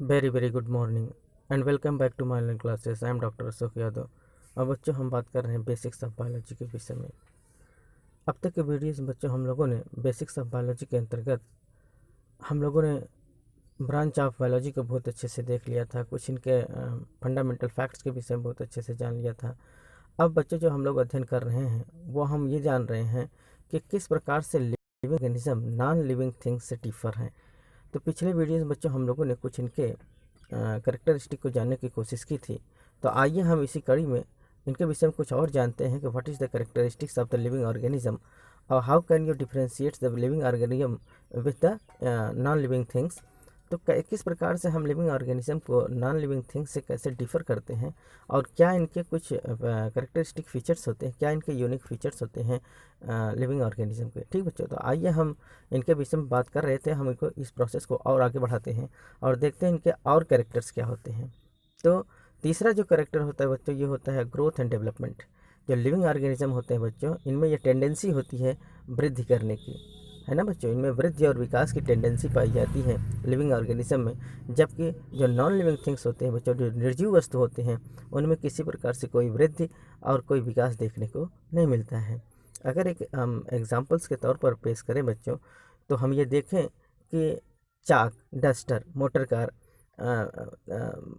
Very very good morning and welcome back to my online classes. I am doctor Ashok Yadav. अब बच्चों हम बात कर रहे हैं बेसिक्स ऑफ बायोलॉजी के विषय में। अब तक के वीडियोस में बच्चों हम लोगों ने बेसिक्स ऑफ बायोलॉजी के अंतर्गत हम लोगों ने ब्रांच ऑफ बायोलॉजी को बहुत अच्छे से देख लिया था। कुछ इनके फंडामेंटल फैक्ट्स के विषय में बहुत अच्छे से जान लिया था। अब बच्चों जो हम लोग अध्ययन कर रहे हैं वो हम ये जान रहे हैं कि किस प्रकार से living organism non living things से डिफर हैं। तो पिछले वीडियो में बच्चों हम लोगों ने कुछ इनके करेक्टरिस्टिक को जानने की कोशिश की थी। तो आइए हम इसी कड़ी में इनके विषय में कुछ और जानते हैं कि what is the characteristics of the living organism और how can you differentiate the living organism with the non living things. तो किस प्रकार से हम लिविंग ऑर्गेनिज्म को नॉन लिविंग थिंग्स से कैसे डिफ़र करते हैं और क्या इनके कुछ करेक्टरिस्टिक फीचर्स होते हैं, क्या इनके यूनिक फीचर्स होते हैं लिविंग ऑर्गेनिज्म के। ठीक बच्चों, तो आइए हम इनके विषय में बात कर रहे थे, हम इनको इस प्रोसेस को और आगे बढ़ाते हैं और देखते हैं इनके और कैरेक्टर्स क्या होते हैं। तो तीसरा जो कैरेक्टर होता है बच्चों ये होता है ग्रोथ एंड डेवलपमेंट। जो लिविंग ऑर्गेनिज्म होते हैं बच्चों, इनमें ये टेंडेंसी होती है वृद्धि करने की, है ना बच्चों। इनमें वृद्धि और विकास की टेंडेंसी पाई जाती है लिविंग ऑर्गेनिज्म में। जबकि जो नॉन लिविंग थिंग्स होते हैं बच्चों, जो निर्जीव वस्तु होते हैं, उनमें किसी प्रकार से कोई वृद्धि और कोई विकास देखने को नहीं मिलता है। अगर एक हम एग्जांपल्स के तौर पर पेश करें बच्चों, तो हम ये देखें कि चाक, डस्टर, मोटर कार,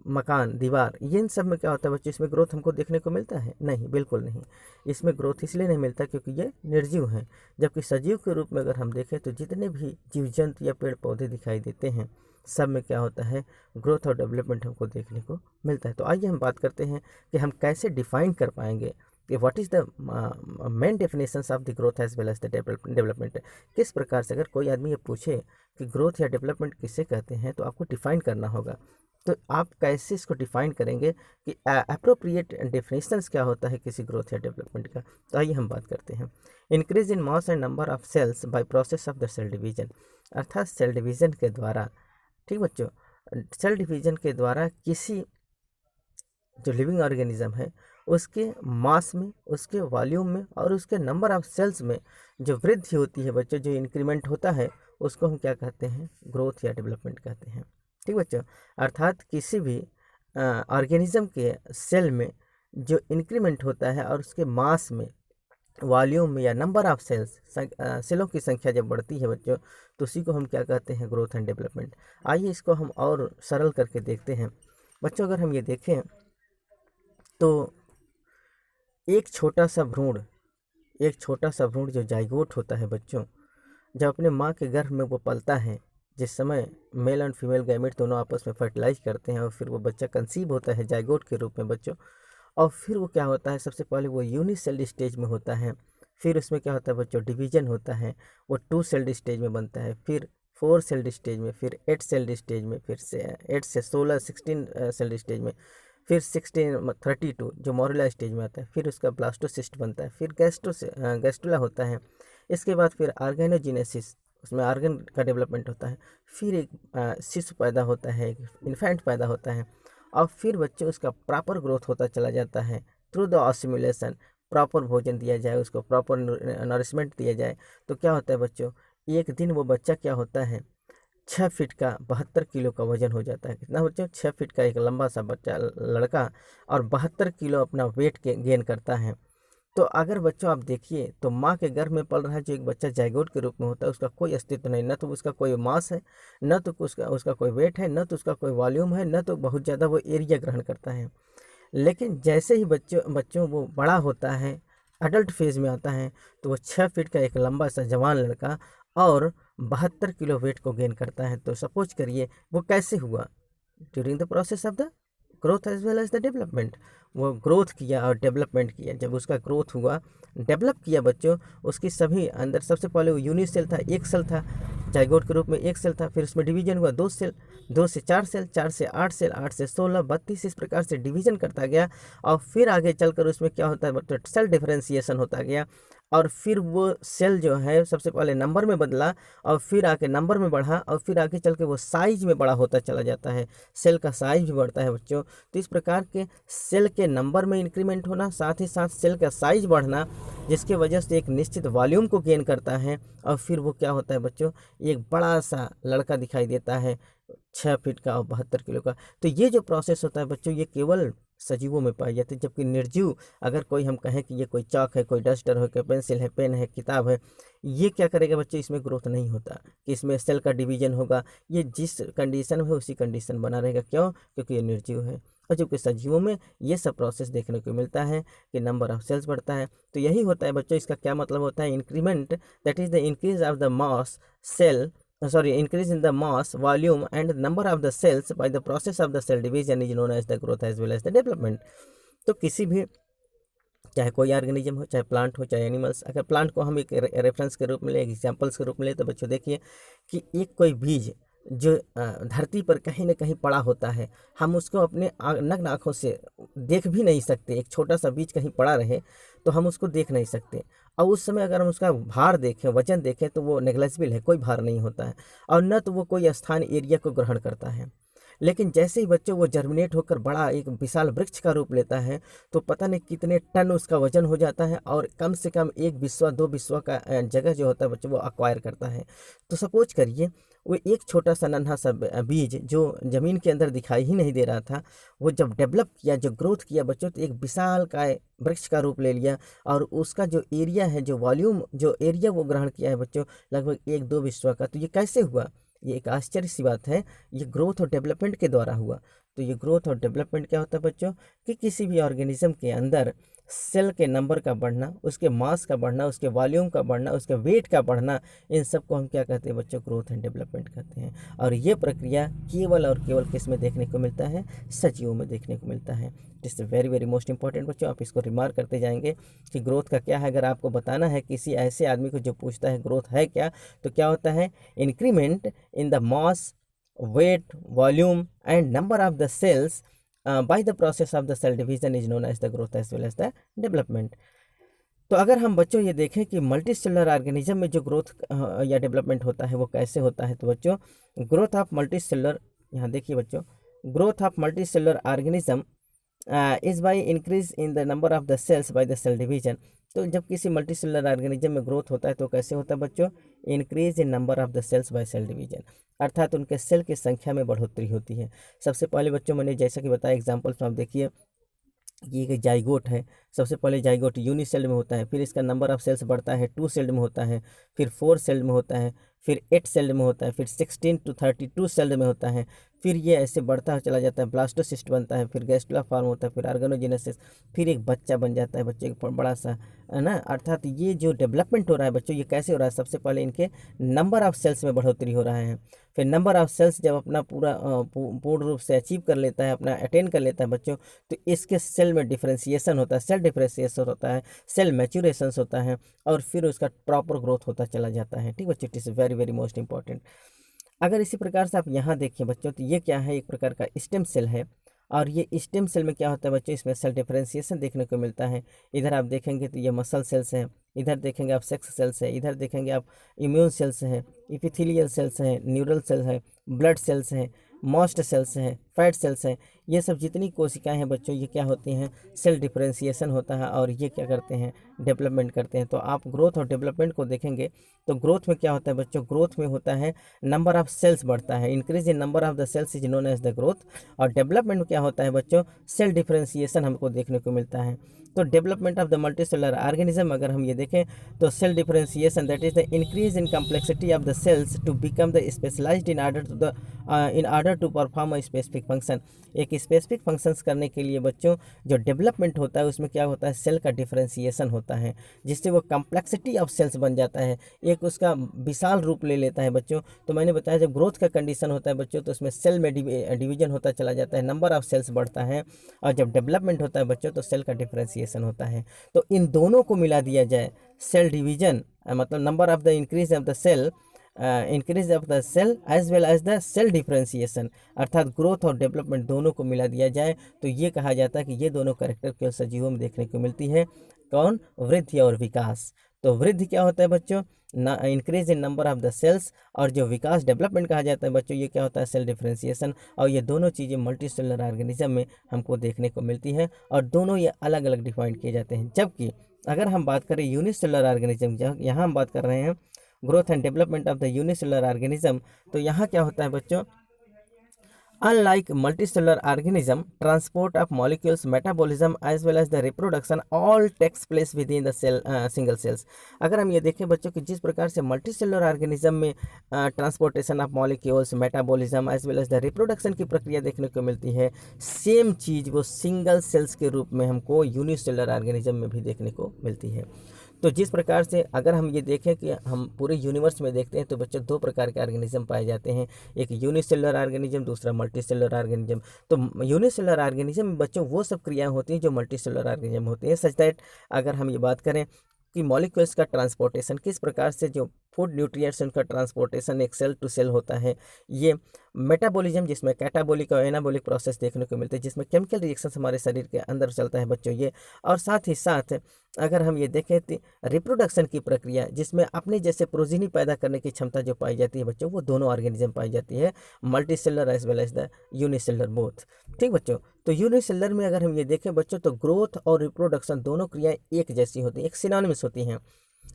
मकान, दीवार, ये इन सब में क्या होता है बच्चों, इसमें ग्रोथ हमको देखने को मिलता है? नहीं, बिल्कुल नहीं। इसमें ग्रोथ इसलिए नहीं मिलता क्योंकि ये निर्जीव हैं। जबकि सजीव के रूप में अगर हम देखें तो जितने भी जीव जंतु या पेड़ पौधे दिखाई देते हैं, सब में क्या होता है, ग्रोथ और डेवलपमेंट हमको देखने को मिलता है। तो आइए हम बात करते हैं कि हम कैसे डिफाइन कर पाएंगे कि what is the main definitions of the growth as well as the development. किस प्रकार से अगर कोई आदमी ये पूछे कि ग्रोथ या डेवलपमेंट किसे कहते हैं, तो आपको डिफाइन करना होगा। तो आप कैसे इसको डिफाइन करेंगे कि अप्रोप्रिएट डेफिनेशंस क्या होता है किसी ग्रोथ या डेवलपमेंट का। तो आइए हम बात करते हैं। Increase in mass and number of cells by process of the cell division, अर्थात सेल डिवीजन के द्वारा, ठीक बच्चों, सेल डिवीजन के द्वारा किसी जो लिविंग ऑर्गेनिज्म है उसके मास में, उसके वॉल्यूम में और उसके नंबर ऑफ सेल्स में जो वृद्धि होती है बच्चों, जो इंक्रीमेंट होता है, उसको हम क्या कहते हैं, ग्रोथ या डेवलपमेंट कहते हैं। ठीक बच्चों, अर्थात किसी भी ऑर्गेनिज्म के सेल में जो इंक्रीमेंट होता है और उसके मास में, वॉल्यूम में या नंबर ऑफ सेल्स, सेलों की संख्या जब बढ़ती है बच्चों, तो उसी को हम क्या कहते हैं, ग्रोथ एंड डेवलपमेंट। आइए इसको हम और सरल करके देखते हैं बच्चों। अगर हम ये देखें तो एक छोटा सा भ्रूण जो जाइगोट होता है बच्चों, जब अपने माँ के गर्भ में वो पलता है, जिस समय मेल एंड फीमेल गैमेट दोनों आपस में फर्टिलाइज करते हैं और फिर वो बच्चा कंसीव होता है जाइगोट के रूप में बच्चों। और फिर वो क्या होता है, सबसे पहले वो यूनिसेल्ड स्टेज में होता है, फिर उसमें क्या होता है बच्चों, डिवीजन होता है, वो 2 सेल्ड स्टेज में बनता है, फिर 4 सेल्ड स्टेज में, फिर 8 सेल्ड स्टेज में, फिर से 8 से 16 16 सेल्ड स्टेज में, फिर 16 32 जो मोरेला स्टेज में आता है, फिर उसका ब्लास्टोसिस्ट बनता है, फिर गैस्ट्रुला होता है। इसके बाद फिर ऑर्गेनोजेनेसिस, उसमें ऑर्गन का डेवलपमेंट होता है, फिर एक शिशु पैदा होता है, एक इन्फेंट पैदा होता है, और फिर बच्चे उसका प्रॉपर ग्रोथ होता चला जाता है थ्रू द ऑसिमुलेशन। प्रॉपर भोजन दिया जाए, उसको प्रॉपर नरिशमेंट दिया जाए, तो क्या होता है बच्चों, एक दिन वो बच्चा क्या होता है, 6 फीट का 72 किलो का वजन हो जाता है। कितना बच्चों, 6 फीट का एक लंबा सा बच्चा लड़का और 72 किलो अपना वेट के गेन करता है। तो अगर बच्चों आप देखिए तो माँ के गर्भ में पल रहा है जो एक बच्चा जाइगोट के रूप में होता है, उसका कोई अस्तित्व नहीं, न तो उसका कोई मास है, न तो उसका कोई वेट है, न तो उसका कोई वॉल्यूम है, न तो बहुत ज़्यादा वो एरिया ग्रहण करता है। लेकिन जैसे ही बच्चों वो बड़ा होता है, अडल्ट फेज में आता है, तो वो 6 फीट का एक लंबा सा जवान लड़का और 72 किलो वेट को गेन करता है। तो सपोज करिए वो कैसे हुआ, during the process of the growth as well as the development. वो ग्रोथ किया और डेवलपमेंट किया। जब उसका ग्रोथ हुआ, डेवलप किया बच्चों, उसकी सभी अंदर सबसे पहले वो यूनिट सेल था, एक सेल था जाइगोट के रूप में, एक सेल था, फिर उसमें डिवीजन हुआ 2 सेल, 2 से 4 सेल, 4 से 8 सेल, 8 से 16, 32, इस प्रकार से डिवीजन करता गया। और फिर आगे चलकर उसमें क्या होता है बच्चों, सेल डिफरेंशिएशन होता गया। और फिर वो सेल जो है सबसे पहले नंबर में बदला और फिर आके नंबर में बढ़ा और फिर आगे चल के वो साइज में बड़ा होता चला जाता है, सेल का साइज भी बढ़ता है बच्चों। तो इस प्रकार के सेल के नंबर में इंक्रीमेंट होना, साथ ही साथ सेल का साइज बढ़ना, जिसके वजह से एक निश्चित वॉल्यूम को गेन करता है और फिर वो क्या होता है बच्चों, एक बड़ा सा लड़का दिखाई देता है 6 फीट का और 72 किलो का। तो ये जो प्रोसेस होता है बच्चों, ये केवल सजीवों में पाई जाती है, जबकि निर्जीव अगर कोई हम कहें कि ये कोई चॉक है, कोई डस्टर है, कोई पेंसिल है, पेन है, किताब है, ये क्या करेगा बच्चों, इसमें ग्रोथ नहीं होता कि इसमें सेल का डिवीजन होगा। ये जिस कंडीशन में है उसी कंडीशन बना रहेगा। क्यों? क्योंकि ये निर्जीव है। और जबकि सजीवों में ये सब प्रोसेस देखने को मिलता है कि नंबर ऑफ सेल्स बढ़ता है। तो यही होता है बच्चों, इसका क्या मतलब होता है, increment that is the increase of the mass cell increase in the mass, volume and number of the cells by the process of the cell division is known as the growth as well as the development। तो किसी भी, चाहे कोई organism हो, चाहे plant हो, चाहे animals, अगर प्लांट को हम एक रेफरेंस के रूप में ले, एग्जाम्पल्स के रूप में ले, तो बच्चों देखिए कि एक कोई बीज जो धरती पर कहीं ना कहीं पड़ा होता है, हम उसको अपने नग्न आँखों से देख भी नहीं सकते। एक छोटा सा बीज कहीं पड़ा रहे तो हम उसको देख नहीं सकते, और उस समय अगर हम उसका भार देखें, वजन देखें, तो वो नेग्लेजिबल है, कोई भार नहीं होता है, और न तो वो कोई स्थान एरिया को ग्रहण करता है। लेकिन जैसे ही बच्चों वो जर्मिनेट होकर बड़ा एक विशाल वृक्ष का रूप लेता है, तो पता नहीं कितने टन उसका वजन हो जाता है, और कम से कम 1 बिस्वा 2 बिस्वा का जगह जो होता है बच्चों वो अक्वायर करता है। तो सपोज करिए वो एक छोटा सा नन्हा सा बीज जो ज़मीन के अंदर दिखाई ही नहीं दे रहा था, वो जब डेवलप किया, जो ग्रोथ किया बच्चों, तो एक विशाल काय वृक्ष का रूप ले लिया, और उसका जो एरिया है, जो वॉल्यूम, जो एरिया वो ग्रहण किया है बच्चों, लगभग 1-2 बिस्वा का। तो ये कैसे हुआ? ये एक आश्चर्य सी बात है, ये ग्रोथ और डेवलपमेंट के द्वारा हुआ। तो ये ग्रोथ और डेवलपमेंट क्या होता है बच्चों, कि किसी भी ऑर्गेनिज्म के अंदर सेल के नंबर का बढ़ना, उसके मास का बढ़ना, उसके वॉल्यूम का बढ़ना, उसके वेट का बढ़ना, इन सब को हम क्या कहते हैं बच्चों, ग्रोथ एंड डेवलपमेंट कहते हैं। और ये प्रक्रिया केवल और केवल किस में देखने को मिलता है, सजीवों में देखने को मिलता है। This is very very most important बच्चों, आप इसको रिमार्क करते जाएंगे कि ग्रोथ का क्या है। अगर आपको बताना है किसी ऐसे आदमी को जो पूछता है ग्रोथ है क्या, तो क्या होता है, increment in the mass, weight, volume and number of the cells by the process of the cell division is known as the growth as well as the development। तो अगर हम बच्चों ये देखें कि मल्टी सेलुलर ऑर्गेनिज्म में जो growth या डेवलपमेंट होता है वो कैसे होता है, तो बच्चों ग्रोथ ऑफ मल्टी सेलुलर, यहाँ देखिए बच्चों, growth of multi cellular organism is by increase in the number of the cells by the cell division. तो जब किसी मल्टी सेलुलर ऑर्गेनिज्म में ग्रोथ होता है तो कैसे होता है बच्चों, increase in number of the cells by cell division, अर्थात उनके सेल की संख्या में बढ़ोतरी होती है। सबसे पहले बच्चों मैंने जैसा कि बताया एग्जाम्पल्स में, आप देखिए ये एक जाइगोट है। सबसे पहले जाइगोट यूनिसेल्ड में होता है, फिर इसका नंबर ऑफ सेल्स बढ़ता है, 2 सेल्ड में होता है, फिर 4 सेल्ड में होता है, फिर 8 सेल्ड में होता है, फिर 16 to 32 सेल्ड में होता है, फिर ये ऐसे बढ़ता चला जाता है, ब्लास्टोसिस्ट बनता है, फिर गैस्ट्रुला फॉर्म होता है, फिर ऑर्गेनोजेनेसिस, फिर एक बच्चा बन जाता है, बच्चे का बड़ा सा, है ना। अर्थात ये जो डेवलपमेंट हो रहा है बच्चों, ये कैसे हो रहा है, सबसे पहले इनके नंबर ऑफ सेल्स में बढ़ोतरी हो रहा है। फिर नंबर ऑफ सेल्स जब अपना पूर्ण रूप से अचीव कर लेता है, अपना अटेन कर लेता है बच्चों, तो इसके सेल में डिफ्रेंसिएशन होता है, सेल डिफ्रेंसिएशन होता है, सेल मैच्यूरेशन होता है, और फिर उसका प्रॉपर ग्रोथ होता चला जाता है। ठीक बच्चों, it is very very most important. अगर इसी प्रकार से आप यहाँ देखें बच्चों, तो ये क्या है, एक प्रकार का स्टेम सेल है, और ये स्टेम सेल में क्या होता है बच्चों, इसमें सेल डिफरेंशिएशन देखने को मिलता है। इधर आप देखेंगे तो ये मसल सेल्स हैं, इधर देखेंगे आप सेक्स सेल्स है, इधर देखेंगे आप इम्यून सेल्स हैं, इपिथेलियल सेल्स हैं, न्यूरल सेल्स हैं, ब्लड सेल्स हैं, मॉस्ट सेल्स हैं, फैट सेल्स हैं। ये सब जितनी कोशिकाएं हैं बच्चों, ये क्या होती हैं, सेल डिफरेंशिएशन होता है, और ये क्या करते हैं, डेवलपमेंट करते हैं। तो आप ग्रोथ और डेवलपमेंट को देखेंगे तो ग्रोथ में क्या होता है बच्चों, ग्रोथ में होता है नंबर ऑफ सेल्स बढ़ता है, increase in number of the cells is known as the growth. और डेवलपमेंट में क्या होता है बच्चों, सेल डिफरेंशिएशन हमको देखने को मिलता है। तो development of the multi cellular organism अगर हम ये देखें तो cell differentiation that is the increase in complexity of the cells to become the specialised in order to perform a specific function. एक स्पेसिफिक फंक्शंस करने के लिए बच्चों जो डेवलपमेंट होता है उसमें क्या होता है, सेल का डिफरेंशिएशन होता है, जिससे वो कम्प्लेक्सिटी ऑफ सेल्स बन जाता है, एक उसका विशाल रूप ले लेता है बच्चों। तो मैंने बताया जब ग्रोथ का कंडीशन होता है बच्चों, तो उसमें सेल में डिवीजन होता चला जाता है, नंबर ऑफ सेल्स बढ़ता है, और जब डेवलपमेंट होता है बच्चों तो सेल का डिफरेंशिएशन होता है। तो इन दोनों को मिला दिया जाए, सेल डिवीजन मतलब number of the increase of the cell, increase of the cell as well as the cell differentiation, अर्थात ग्रोथ और डेवलपमेंट दोनों को मिला दिया जाए तो ये कहा जाता है कि ये दोनों कैरेक्टर केवल सजीवों में देखने को मिलती है। कौन, वृद्धि और विकास। तो वृद्धि क्या होता है बच्चों, ना increase in number of the cells, और जो विकास डेवलपमेंट कहा जाता है बच्चों, ये क्या होता है, सेल डिफरेंशिएशन। और ये दोनों चीज़ें मल्टीसेलुलर ऑर्गेनिज्म में हमको देखने को मिलती है, और दोनों ये अलग अलग डिफाइन किए जाते हैं। जबकि अगर हम बात करें यूनिसेलुलर ऑर्गेनिज्म, यहाँ हम बात कर रहे हैं growth and development of the unicellular organism, तो यहाँ क्या होता है बच्चों, unlike multicellular organism, transport of molecules, metabolism as well as the reproduction all takes place within the cell single cells। अगर हम ये देखें बच्चों कि जिस प्रकार से मल्टीसेलुलर ऑर्गेनिज्म में transportation of molecules, metabolism as well as the reproduction की प्रक्रिया देखने को मिलती है, सेम चीज़ वो सिंगल सेल्स के रूप में हमको यूनिसेलुलर ऑर्गेनिज्म में भी देखने को मिलती है। तो जिस प्रकार से अगर हम ये देखें कि हम पूरे यूनिवर्स में देखते हैं तो बच्चों दो प्रकार के ऑर्गेनिज्म पाए जाते हैं, एक यूनिसेलुलर ऑर्गेनिज्म, दूसरा मल्टीसेलुलर ऑर्गेनिज्म। तो यूनिसेलुलर ऑर्गेनिज्म में बच्चों वो सब क्रियाएं होती हैं जो मल्टीसेलुलर ऑर्गेनिज्म होती हैं, सच दैट अगर हम ये बात करें कि मॉलिक्यूल्स का ट्रांसपोर्टेशन किस प्रकार से, जो फूड न्यूट्रिएंट्स उनका ट्रांसपोर्टेशन एक सेल टू सेल होता है, ये मेटाबॉलिज्म जिसमें कैटाबॉलिक और एनाबॉलिक प्रोसेस देखने को मिलते हैं, जिसमें केमिकल रिएक्शन हमारे शरीर के अंदर चलता है बच्चों ये, और साथ ही साथ अगर हम ये देखें तो रिप्रोडक्शन की प्रक्रिया जिसमें अपने जैसे प्रोजीनी पैदा करने की क्षमता जो पाई जाती है बच्चों, वो दोनों ऑर्गेनिज्म पाई जाती है, multicellular as well as the unicellular both. ठीक बच्चों, तो यूनिसेलुलर में अगर हम ये देखें बच्चों तो ग्रोथ और रिप्रोडक्शन दोनों क्रियाएं एक जैसी होती हैं, एक सिनोनिमस होती हैं।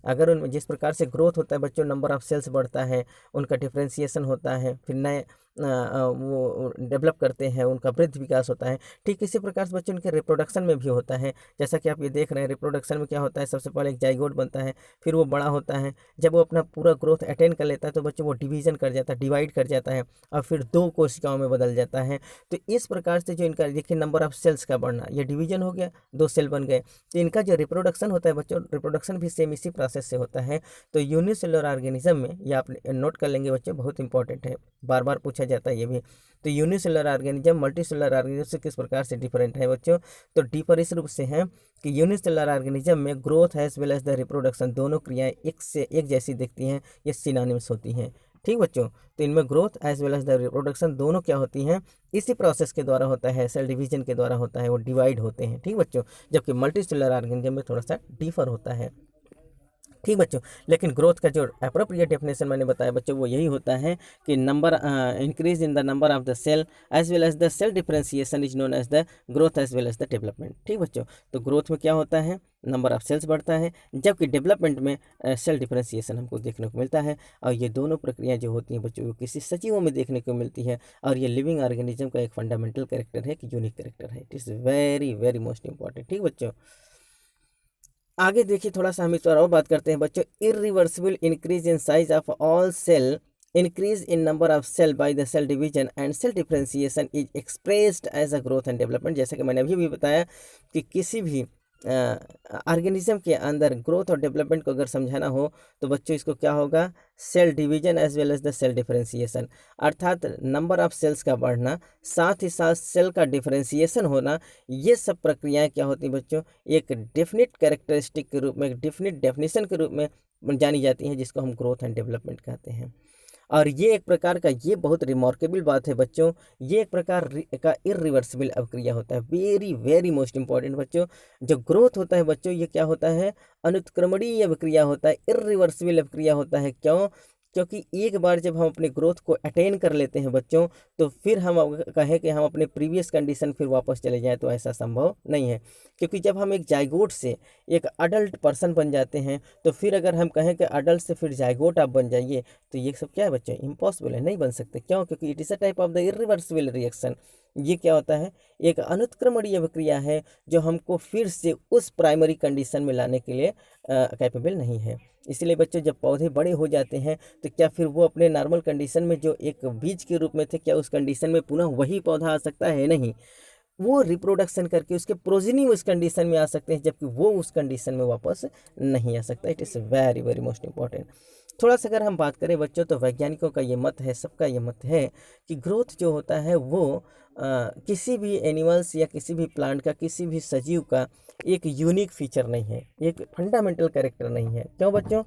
अगर उनमें जिस प्रकार से ग्रोथ होता है बच्चों, नंबर ऑफ सेल्स बढ़ता है, उनका डिफ्रेंशिएशन होता है, फिर नए वो डेवलप करते हैं, उनका वृद्धि विकास होता है, ठीक इसी प्रकार से बच्चों उनके रिप्रोडक्शन में भी होता है। जैसा कि आप ये देख रहे हैं रिप्रोडक्शन में क्या होता है, सबसे पहले एक जाइगोट बनता है, फिर वो बड़ा होता है, जब वो अपना पूरा ग्रोथ अटेन कर लेता है तो बच्चों वो डिवीजन कर जाता है, डिवाइड कर जाता है, और फिर दो कोशिकाओं में बदल जाता है। तो इस प्रकार से जो इनका देखिए नंबर ऑफ सेल्स का बढ़ना, ये डिवीजन हो गया, दो सेल बन गए। तो इनका जो रिप्रोडक्शन होता है बच्चों, रिप्रोडक्शन भी सेम इसी प्रोसेस से होता है। तो यूनिसेलुलर ऑर्गेनिज्म में, ये आप नोट कर लेंगे बच्चों, बहुत इंपॉर्टेंट है, बार बार पूछा जाता है ये भी। तो यूनिसेलुलर ऑर्गेनिज्म मल्टीसेलुलर ऑर्गेनिज्म से किस प्रकार से डिफरेंट है बच्चों, तो डिफर इस रूप से है कि यूनिसेलुलर ऑर्गेनिज्म में growth as well as the reproduction दोनों क्रियाएं एक जैसी दिखती हैं, ये सिनोनिम्स होती हैं। ठीक बच्चों, तो इनमें growth as well as the reproduction दोनों क्या होती हैं, इसी प्रोसेस के द्वारा होता है, सेल डिवीजन के द्वारा होता है, वो डिवाइड होते हैं। ठीक बच्चों, जबकि मल्टीसेलुलर ऑर्गेनिज्म में थोड़ा सा डिफर होता है। ठीक बच्चों, लेकिन ग्रोथ का जो अप्रोप्रिएट डेफिनेशन मैंने बताया बच्चों, वो यही होता है कि number increase in the number of the cell as well as the cell differentiation is known as the growth as well as the development. ठीक बच्चों, तो ग्रोथ में क्या होता है, नंबर ऑफ सेल्स बढ़ता है, जबकि डेवलपमेंट में सेल डिफरेंशिएशन हमको देखने को मिलता है। और ये दोनों प्रक्रियाएं जो होती हैं बच्चों, वो किसी सजीवों में देखने को मिलती है, और ये लिविंग ऑर्गेनिज्म का एक फंडामेंटल कैरेक्टर है कि यूनिक कैरेक्टर है। It is very very most important. ठीक बच्चों, आगे देखिए थोड़ा सा हम इस पर और बात करते हैं बच्चों। Irreversible increase in size of all cell, increase in number of cell by the cell division and cell differentiation is expressed as a growth and development. जैसा कि मैंने अभी भी बताया कि किसी भी ऑर्गेनिज्म के अंदर ग्रोथ और डेवलपमेंट को अगर समझाना हो तो बच्चों इसको क्या होगा, cell division as well as the cell differentiation, अर्थात नंबर ऑफ सेल्स का बढ़ना, साथ ही साथ सेल का डिफरेंशिएशन होना, ये सब प्रक्रियाएं क्या होती हैं बच्चों, एक डेफिनिट कैरेक्टरिस्टिक के रूप में, एक डेफिनिट डेफिनेशन के रूप में जानी जाती हैं, जिसको हम ग्रोथ एंड डेवलपमेंट कहते हैं। और ये एक प्रकार का, ये बहुत रिमार्केबल बात है बच्चों, ये एक प्रकार का इरिवर्सिबल अवक्रिया होता है। वेरी वेरी मोस्ट इंपॉर्टेंट बच्चों, जो ग्रोथ होता है बच्चों, ये क्या होता है, अनुत्क्रमणीय अवक्रिया होता है, इरिवर्सिबल अवक्रिया होता है। क्यों? क्योंकि एक बार जब हम अपने ग्रोथ को अटेन कर लेते हैं बच्चों, तो फिर हम कहें कि हम अपने प्रीवियस कंडीशन फिर वापस चले जाएं तो ऐसा संभव नहीं है। क्योंकि जब हम एक जाइगोट से एक अडल्ट पर्सन बन जाते हैं, तो फिर अगर हम कहें कि अडल्ट से फिर जाइगोट आप बन जाइए, तो ये सब क्या है बच्चों, इम्पॉसिबल है, नहीं बन सकते। क्यों? क्योंकि it is a type of the irreversible reaction. ये क्या होता है, एक अनुत्क्रमणीय अभिक्रिया है जो हमको फिर से उस प्राइमरी कंडीशन में लाने के लिए कैपेबल नहीं है। इसलिए बच्चों जब पौधे बड़े हो जाते हैं तो क्या फिर वो अपने नॉर्मल कंडीशन में जो एक बीज के रूप में थे, क्या उस कंडीशन में पुनः वही पौधा आ सकता है? नहीं, वो रिप्रोडक्शन करके उसके प्रोजेनी उस कंडीशन में आ सकते हैं, जबकि वो उस कंडीशन में वापस नहीं आ सकता। It is very very most important. थोड़ा सा अगर हम बात करें बच्चों, तो वैज्ञानिकों का ये मत है, सबका ये मत है कि ग्रोथ जो होता है वो किसी भी एनिमल्स या किसी भी प्लांट का, किसी भी सजीव का एक यूनिक फीचर नहीं है, एक फंडामेंटल कैरेक्टर नहीं है। क्यों बच्चों?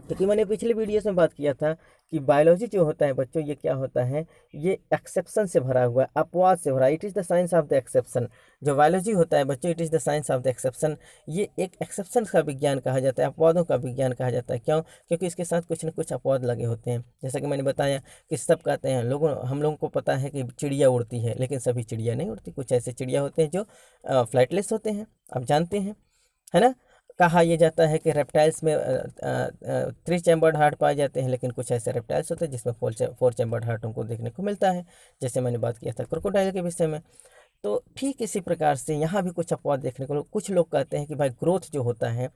क्योंकि मैंने पिछले वीडियो में बात किया था कि बायोलॉजी जो होता है बच्चों, ये क्या होता है, ये एक्सेप्शन से भरा हुआ है, अपवाद से भरा है। It is the science of the exception. जो बायोलॉजी होता है बच्चों, it is the science of the exception. ये एक एक्सेप्शन का विज्ञान कहा जाता है, अपवादों का विज्ञान कहा जाता है। क्यों? क्योंकि इसके साथ कुछ न कुछ अपवाद लगे होते हैं। जैसा कि मैंने बताया कि सब कहते हैं हम लोगों को पता है कि चिड़िया उड़ती है, लेकिन सभी चिड़िया नहीं उड़ती। कुछ ऐसे चिड़िया होते हैं जो फ्लाइटलेस होते हैं, आप जानते हैं, है ना। कहा यह जाता है कि रेप्टाइल्स में 3 चैम्बर्ड हार्ट पाए जाते हैं, लेकिन कुछ ऐसे रेप्टाइल्स होते हैं जिसमें 4 चैम्बर्ड हार्ट हमको देखने को मिलता है, जैसे मैंने बात किया था क्रोकोडाइल के विषय में। तो ठीक इसी प्रकार से यहाँ भी कुछ अपवाद देखने को। कुछ लोग कहते हैं कि भाई ग्रोथ जो होता है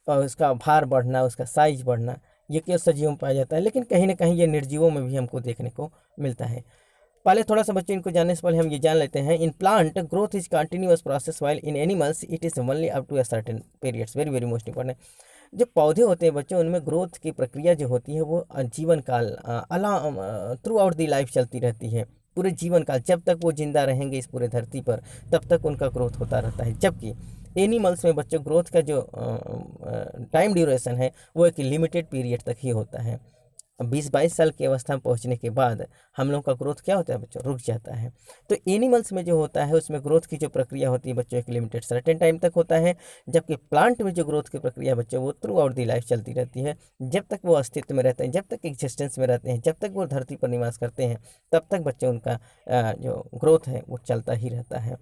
और उसका भार बढ़ना, उसका साइज बढ़ना, ये केवल सजीवों में पाया जाता है, लेकिन कहीं ना कहीं ये निर्जीवों में भी हमको देखने को मिलता है। पहले थोड़ा सा बच्चों इनको जानने से पहले हम ये जान लेते हैं, in plant growth is continuous process while in animals it is only up to a certain periods. Very very most important. जो पौधे होते हैं बच्चों, उनमें ग्रोथ की प्रक्रिया जो होती है वो जीवन काल थ्रू आउट दी लाइफ चलती रहती है। पूरे जीवन काल, जब तक वो जिंदा रहेंगे इस पूरे धरती पर, तब तक उनका ग्रोथ होता रहता है। जबकि एनिमल्स में बच्चों ग्रोथ का जो टाइम ड्यूरेशन है वो एक लिमिटेड पीरियड तक ही होता है। 20-22 साल की अवस्था में पहुंचने के बाद हम लोग का ग्रोथ क्या होता है बच्चों, रुक जाता है। तो एनिमल्स में जो होता है उसमें ग्रोथ की जो प्रक्रिया होती है बच्चों, एक लिमिटेड सर्टेन टाइम तक होता है। जबकि प्लांट में जो ग्रोथ की प्रक्रिया बच्चों, वो थ्रू आउट दी लाइफ चलती रहती है। जब तक वो अस्तित्व में रहते हैं, जब तक एग्जिस्टेंस में रहते हैं, जब तक वो धरती पर निवास करते हैं, तब तक बच्चों उनका जो ग्रोथ है वो चलता ही रहता है।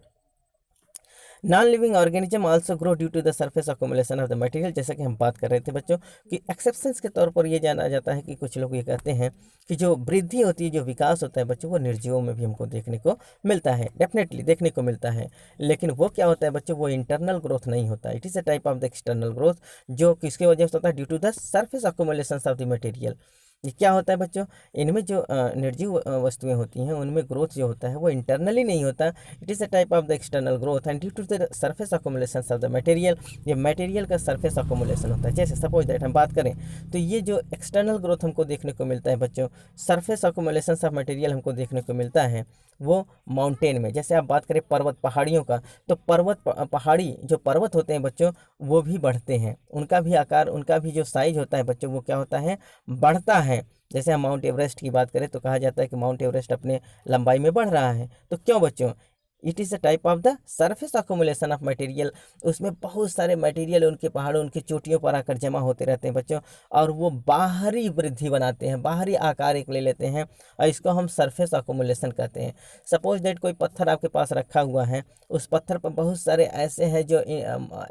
Non living organism also grow due to the surface accumulation of the material. जैसा कि हम बात कर रहे थे बच्चों कि एक्सेप्शंस के तौर पर ये जाना जाता है कि कुछ लोग ये कहते हैं कि जो वृद्धि होती है, जो विकास होता है बच्चों, वो निर्जीवों में भी हमको देखने को मिलता है, डेफिनेटली देखने को मिलता है। लेकिन वो क्या होता है बच्चों, वो इंटरनल ग्रोथ नहीं होता। It is a type of the external growth, जो किसके वजह से होता है, due to the surface accumulation of the material. ये क्या होता है बच्चों, इनमें जो निर्जीव वस्तुएं होती हैं उनमें ग्रोथ जो होता है वो इंटरनली नहीं होता। It is a type of the external growth and due to the surface accumulation of the material. ये मटेरियल का सरफेस अकोमुलेशन होता है। जैसे सपोज दैट हम बात करें तो ये जो एक्सटर्नल ग्रोथ हमको देखने को मिलता है बच्चों, सरफेस अकोमुलेशन ऑफ मटेरियल हमको देखने को मिलता है वो माउंटेन में। जैसे आप बात करें पर्वत पहाड़ियों का, तो पहाड़ी जो पर्वत होते हैं बच्चों, वो भी बढ़ते हैं। उनका भी आकार, उनका भी जो साइज होता है बच्चों, वो क्या होता है, बढ़ता है। जैसे हम माउंट एवरेस्ट की बात करें तो कहा जाता है कि माउंट एवरेस्ट अपने लंबाई में बढ़ रहा है। तो क्यों बच्चों, it is a type of the surface accumulation of material. उसमें बहुत सारे मटेरियल उनके पहाड़ों, उनकी चोटियों पर आकर जमा होते रहते हैं बच्चों, और वो बाहरी वृद्धि बनाते हैं, बाहरी आकार एक ले लेते हैं, और इसको हम सरफेस अकोमुलेशन कहते हैं। सपोज दैट कोई पत्थर आपके पास रखा हुआ है, उस पत्थर पर बहुत सारे ऐसे हैं जो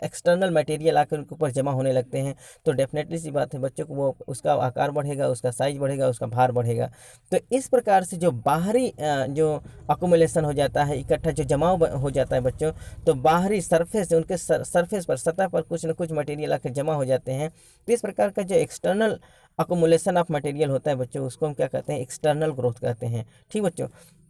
एक्सटर्नल मटेरियल आकर उनके ऊपर जमा होने लगते हैं, तो डेफिनेटली सी बात है बच्चों को वो उसका आकार बढ़ेगा, उसका साइज बढ़ेगा, उसका भार बढ़ेगा। तो इस प्रकार से जो बाहरी जो अकोमुलेशन हो जाता है, इकट्ठा जो जमाव हो जाता है बच्चों, तो बाहरी सरफेस, उनके सरफेस पर, सतह पर कुछ न कुछ मटेरियल आकर जमा हो जाते हैं। तो इस प्रकार का जो एक्सटर्नल अकोमुलेशन ऑफ मटेरियल होता है बच्चों, उसको हम क्या कहते हैं, एक्सटर्नल ग्रोथ कहते हैं। ठीक बच्चों,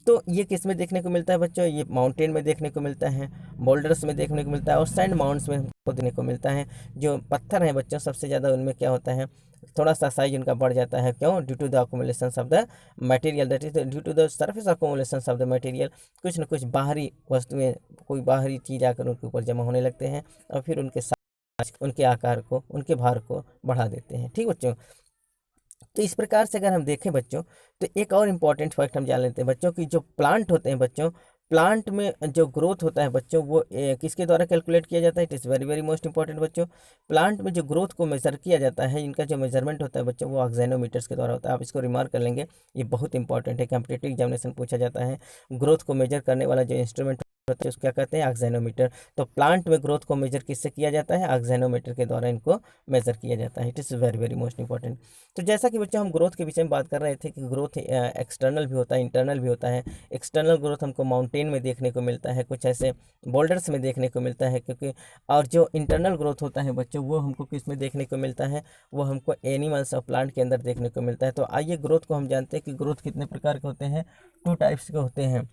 तो ये किस में देखने को मिलता है बच्चों, ये माउंटेन में देखने को मिलता है, बोल्डर्स में देखने को मिलता है, और सैंड माउंट्स में हमको देखने को मिलता है। जो पत्थर हैं बच्चों, सबसे ज़्यादा उनमें क्या होता है, थोड़ा सा साइज उनका बढ़ जाता है। क्यों? Due to the accumulation of the material, that is due to the surface accumulation of the material. कुछ न कुछ बाहरी वस्तुएं, कोई बाहरी चीज़ आकर उनके ऊपर जमा होने लगते हैं, और फिर उनके साइज, उनके आकार को, उनके भार को बढ़ा देते हैं। ठीक बच्चों, तो इस प्रकार से अगर हम देखें बच्चों, तो एक और इम्पॉर्टेंट फैक्ट हम जान लेते हैं बच्चों की जो प्लांट होते हैं बच्चों, प्लांट में जो ग्रोथ होता है बच्चों, वो किसके द्वारा कैलकुलेट किया जाता है, it is very very most important बच्चों। प्लांट में जो ग्रोथ को मेजर किया जाता है, इनका जो मेजरमेंट होता है बच्चों, वो ऑक्जेनोमीटर्स के द्वारा होता है। आप इसको रिमार्क कर लेंगे, ये बहुत इंपॉर्टेंट है, कॉम्पिटिटिव एग्जामिनेशन पूछा जाता है। ग्रोथ को मेजर करने वाला जो इंस्ट्रूमेंट होता है उसको क्या कहते हैं, ऑक्जेनोमीटर। तो प्लांट में ग्रोथ को मेजर किससे किया जाता है, ऑक्जेनोमीटर के द्वारा इनको मेजर किया जाता है। It is very very most important. तो जैसा कि बच्चों हम ग्रोथ के विषय में बात कर रहे थे कि ग्रोथ एक्सटर्नल भी होता है, इंटरनल भी होता है। एक्सटर्नल ग्रोथ हमको माउंटेन में देखने को मिलता है, कुछ ऐसे बोल्डर्स में देखने को मिलता है, क्योंकि और जो इंटरनल ग्रोथ होता है बच्चों, वो हमको किस में देखने को मिलता है, वो हमको एनिमल्स और प्लांट के अंदर देखने को मिलता है। तो आइए ग्रोथ को हम जानते हैं कि ग्रोथ कितने प्रकार के होते हैं, 2 टाइप्स के होते हैं।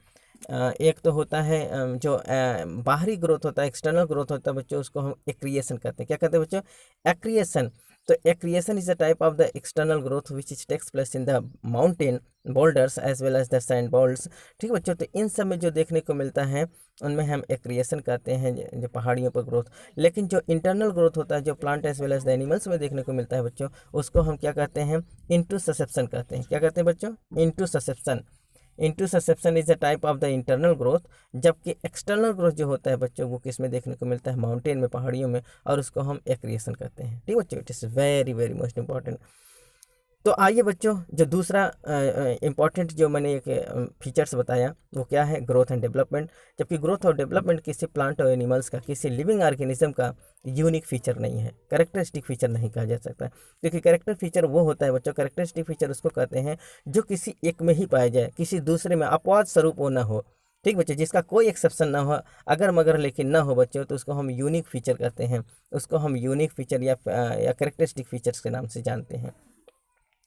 एक तो होता है जो बाहरी ग्रोथ होता है, एक्सटर्नल ग्रोथ होता है बच्चों, उसको हम एक्रिएशन कहते हैं। क्या कहते हैं बच्चों, एक्रिएशन। तो accretion is a type of the external growth which is takes place in the mountain boulders as well as the sand balls. ठीक बच्चों, तो इन सब में जो देखने को मिलता है उनमें हम एक्रिएशन कहते हैं, जो पहाड़ियों पर ग्रोथ। लेकिन जो इंटरनल ग्रोथ होता है, जो plant as well as the animals में देखने को मिलता है बच्चों, उसको हम क्या कहते हैं, इंटू ससेप्शन कहते हैं। क्या कहते हैं बच्चों, into susception. Into susception is a type of the internal growth, जबकि एक्सटर्नल ग्रोथ जो होता है बच्चों वो किस में देखने को मिलता है, माउंटेन में, पहाड़ियों में, और उसको हम एक्रिएशन कहते हैं। ठीक बच्चों, it is very very most important. तो आइए बच्चों, जो दूसरा इम्पॉर्टेंट जो मैंने एक फीचर्स बताया वो क्या है, ग्रोथ एंड डेवलपमेंट। जबकि ग्रोथ और डेवलपमेंट किसी प्लांट और एनिमल्स का, किसी लिविंग ऑर्गेनिज्म का यूनिक फीचर नहीं है, कैरेक्टरिस्टिक फीचर नहीं कहा जा सकता। क्योंकि कैरेक्टर फीचर वो होता है बच्चों, कैरेक्टरिस्टिक फीचर उसको कहते हैं जो किसी एक में ही पाया जाए, किसी दूसरे में अपवाद स्वरूप वो ना हो। ठीक बच्चों, जिसका कोई एक्सेप्शन ना हो, अगर मगर लेकिन ना हो बच्चों, तो उसको हम यूनिक फीचर कहते हैं। उसको हम यूनिक फीचर या कैरेक्टरिस्टिक फीचर्स के नाम से जानते हैं।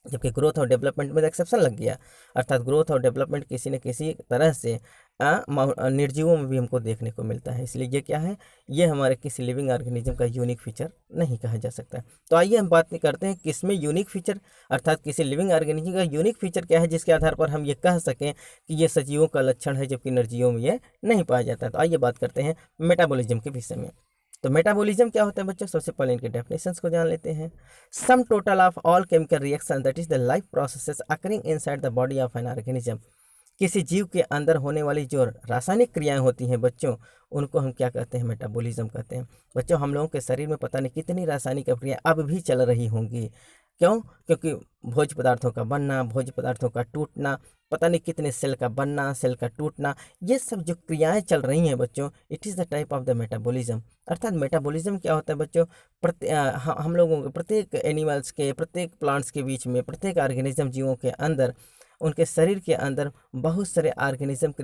जबकि ग्रोथ और डेवलपमेंट में एक्सेप्शन लग गया, अर्थात ग्रोथ और डेवलपमेंट किसी न किसी तरह से निर्जीवों में भी हमको देखने को मिलता है। इसलिए ये क्या है, ये हमारे किसी लिविंग ऑर्गेनिज्म का यूनिक फीचर नहीं कहा जा सकता। तो आइए हम बात करते हैं किसमें यूनिक फीचर, अर्थात किसी लिविंग ऑर्गेनिज्म का यूनिक फीचर क्या है, जिसके आधार पर हम ये कह सकें कि ये सजीवों का लक्षण है, जबकि निर्जीवों में ये नहीं पाया जाता। तो आइए बात करते हैं मेटाबॉलिज्म के विषय में। तो मेटाबॉलिज्म क्या होता है बच्चों, सबसे पहले इनके डेफिनेशंस को जान लेते हैं। Sum total of all chemical reaction that is the life processes occurring inside the body of an organism. किसी जीव के अंदर होने वाली जो रासायनिक क्रियाएं होती हैं बच्चों, उनको हम क्या कहते हैं, मेटाबॉलिज्म कहते हैं। बच्चों, हम लोगों के शरीर में पता नहीं कितनी रासायनिक क्रियाएं अब भी चल रही होंगी। क्यों? क्योंकि भोज्य पदार्थों का बनना, भोज्य पदार्थों का टूटना, पता नहीं कितने सेल का बनना, सेल का टूटना, ये सब जो क्रियाएं चल रही हैं बच्चों, it is the type of the metabolism. अर्थात मेटाबॉलिज्म क्या होता है बच्चों, हम लोगों के प्रत्येक एनिमल्स के, प्रत्येक प्लांट्स के बीच में, प्रत्येक ऑर्गेनिज्म जीवों के अंदर, उनके शरीर के अंदर बहुत सारे ऑर्गेनिक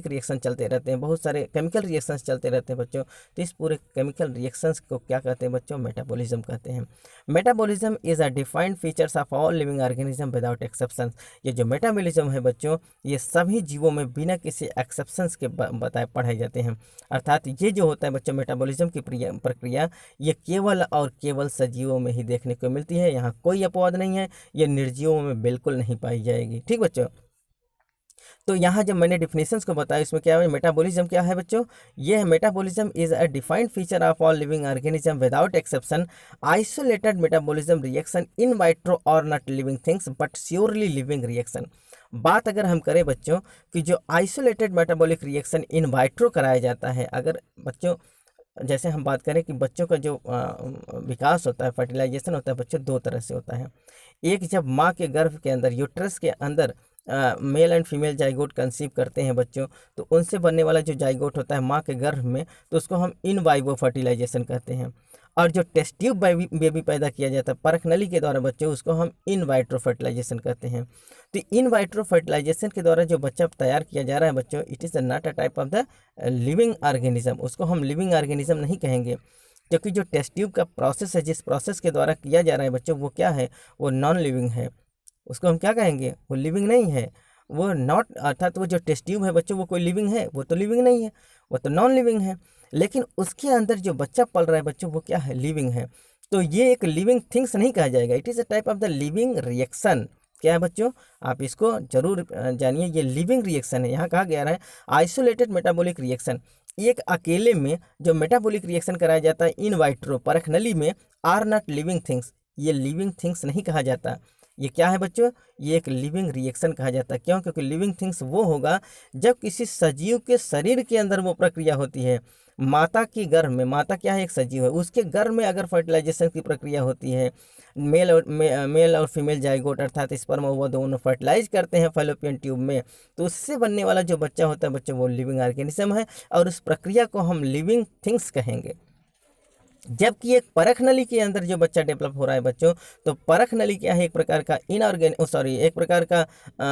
रिएक्शन चलते रहते हैं, बहुत सारे केमिकल रिएक्शंस चलते रहते हैं बच्चों। तो इस पूरे केमिकल रिएक्शंस को क्या कहते हैं बच्चों, मेटाबॉलिज्म कहते हैं। Metabolism is a defined features of all living organism without exception. ये जो मेटाबॉलिज्म है बच्चों, ये सभी जीवों में बिना किसी एक्सेप्शंस के बताए पढ़ाए जाते हैं। अर्थात ये जो होता है बच्चों मेटाबॉलिज्म की प्रक्रिया, ये केवल और केवल सजीवों में ही देखने को मिलती है। यहाँ कोई अपवाद नहीं है, ये निर्जीवों में बिल्कुल नहीं पाई जाएगी। ठीक बच्चों, तो यहाँ जब मैंने डिफिनेशंस को बताया, इसमें क्या है, मेटाबॉलिज्म क्या है बच्चों, ये है metabolism is a defined feature of all living organism without exception, isolated metabolism reaction in vitro और not living things but surely living reaction. बात अगर हम करें बच्चों कि जो isolated metabolic reaction in vitro कराया जाता है, अगर बच्चों जैसे हम बात करें कि बच्चों का जो विकास होता है, फर्टिलाइजेशन होता है बच्चों, दो तरह से होता है। एक, जब माँ के गर्भ के अंदर, यूट्रस के अंदर male and female zygote conceive करते हैं बच्चों, तो उनसे बनने वाला जो जाइगोट होता है माँ के गर्भ में, तो उसको हम इन वाइवो फर्टिलाइजेशन कहते हैं। और जो टेस्ट ट्यूब बेबी पैदा किया जाता है परख नली के द्वारा बच्चों, उसको हम इन वाइट्रो फर्टिलाइजेशन कहते हैं। तो इन वाइट्रो फर्टिलाइजेशन के द्वारा जो बच्चा तैयार किया जा रहा है बच्चों, it is not a type of the living organism, उसको हम लिविंग ऑर्गेनिज्म नहीं कहेंगे। क्योंकि जो टेस्ट ट्यूब का प्रोसेस है, जिस प्रोसेस के द्वारा किया जा रहा है बच्चों, वो क्या है, वो नॉन लिविंग है। उसको हम क्या कहेंगे, वो लिविंग नहीं है, वो नॉट, अर्थात वो जो टेस्ट ट्यूब है बच्चों, वो कोई लिविंग है, वो तो लिविंग नहीं है, वो तो नॉन लिविंग है। लेकिन उसके अंदर जो बच्चा पल रहा है बच्चों, वो क्या है, लिविंग है। तो ये एक लिविंग थिंग्स नहीं कहा जाएगा, it is a type of the living reaction. क्या है बच्चों, आप इसको जरूर जानिए, ये लिविंग रिएक्शन है। यहाँ कहा गया है आइसोलेटेड मेटाबॉलिक रिएक्शन, एक अकेले में जो मेटाबॉलिक रिएक्शन कराया जाता है इन वाइट्रो परख नली में, आर नॉट लिविंग थिंग्स, ये लिविंग थिंग्स नहीं कहा जाता। ये क्या है बच्चों, ये एक लिविंग रिएक्शन कहा जाता है। क्यों? क्योंकि लिविंग थिंग्स वो होगा जब किसी सजीव के शरीर के अंदर वो प्रक्रिया होती है। माता की गर्भ में, माता क्या है, एक सजीव है, उसके गर्भ में अगर फर्टिलाइजेशन की प्रक्रिया होती है, मेल और फीमेल जाइगोट अर्थात स्पर्म वो दोनों फर्टिलाइज करते हैं फैलोपियन ट्यूब में, तो उससे बनने वाला जो बच्चा होता है बच्चों, वो लिविंग ऑर्गेनिज्म है, और उस प्रक्रिया को हम लिविंग थिंग्स कहेंगे। जबकि एक परख नली के अंदर जो बच्चा डेवलप हो रहा है बच्चों, तो परख नली क्या है, एक प्रकार का एक प्रकार का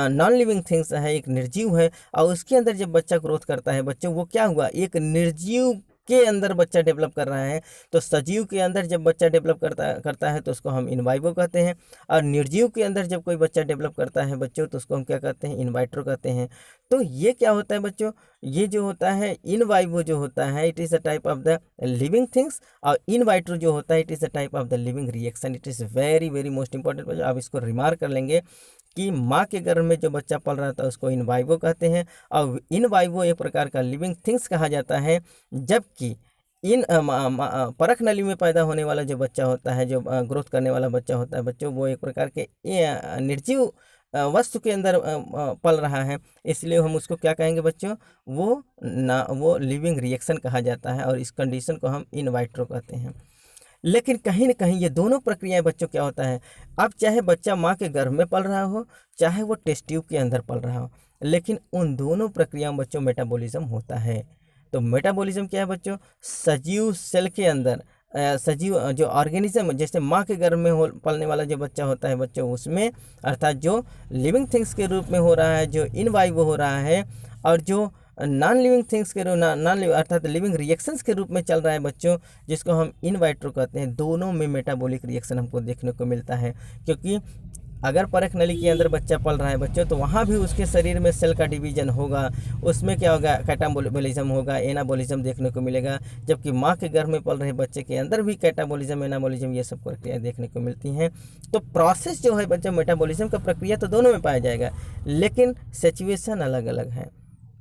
नॉन लिविंग थिंग्स है, एक निर्जीव है। और उसके अंदर जब बच्चा ग्रोथ करता है बच्चों, वो क्या हुआ, एक निर्जीव के अंदर बच्चा डेवलप कर रहा है। तो सजीव के अंदर जब बच्चा डेवलप करता है तो उसको हम इन वाइवो कहते हैं, और निर्जीव के अंदर जब कोई बच्चा डेवलप करता है बच्चों तो उसको हम क्या कहते हैं, इन वाइट्रो कहते हैं। तो ये क्या होता है बच्चों, ये जो होता है इन वाइवो जो होता है it is a type of the living things, और इन वाइट्रो जो होता है it is a type of the living reaction. It is very very most important बच्चों, आप इसको रिमार्क कर लेंगे कि माँ के गर्भ में जो बच्चा पल रहा था उसको इन वाइवो कहते हैं, और इन वाइवो एक प्रकार का लिविंग थिंग्स कहा जाता है। जबकि इन परख नली में पैदा होने वाला जो बच्चा होता है, जो ग्रोथ करने वाला बच्चा होता है बच्चों, वो एक प्रकार के निर्जीव वस्तु के अंदर पल रहा है, इसलिए हम उसको क्या कहेंगे बच्चों, वो लिविंग रिएक्शन कहा जाता है, और इस कंडीशन को हम इन वाइट्रो कहते हैं। लेकिन कहीं न कहीं ये दोनों प्रक्रियाएं बच्चों क्या होता है, अब चाहे बच्चा माँ के गर्भ में पल रहा हो, चाहे वो टेस्ट ट्यूब के अंदर पल रहा हो, लेकिन उन दोनों प्रक्रियाओं बच्चों मेटाबॉलिज्म होता है। तो मेटाबॉलिज्म क्या है बच्चों, सजीव सेल के अंदर सजीव जो ऑर्गेनिज्म, जैसे माँ के गर्भ में पलने वाला जो बच्चा होता है बच्चों, उसमें अर्थात जो लिविंग थिंग्स के रूप में हो रहा है, जो इन वाइवो हो रहा है, और जो नॉन लिविंग थिंग्स के नॉन अर्थात लिविंग रिएक्शंस के रूप में चल रहा है बच्चों, जिसको हम इन वाइट्रो कहते हैं, दोनों में मेटाबॉलिक रिएक्शन हमको देखने को मिलता है। क्योंकि अगर परख नली के अंदर बच्चा पल रहा है बच्चों, तो वहाँ भी उसके शरीर में सेल का डिवीजन होगा, उसमें क्या होगा, कैटाबॉलिज्म होगा, एनाबॉलिज्म देखने को मिलेगा। जबकि माँ के गर्भ में पल रहे बच्चे के अंदर भी कैटाबॉलिज्म, एनाबॉलिज्म ये सब प्रक्रिया देखने को मिलती हैं। तो प्रोसेस जो है बच्चों, मेटाबॉलिज्म का प्रक्रिया तो दोनों में पाया जाएगा, लेकिन सिचुएशन अलग अलग है।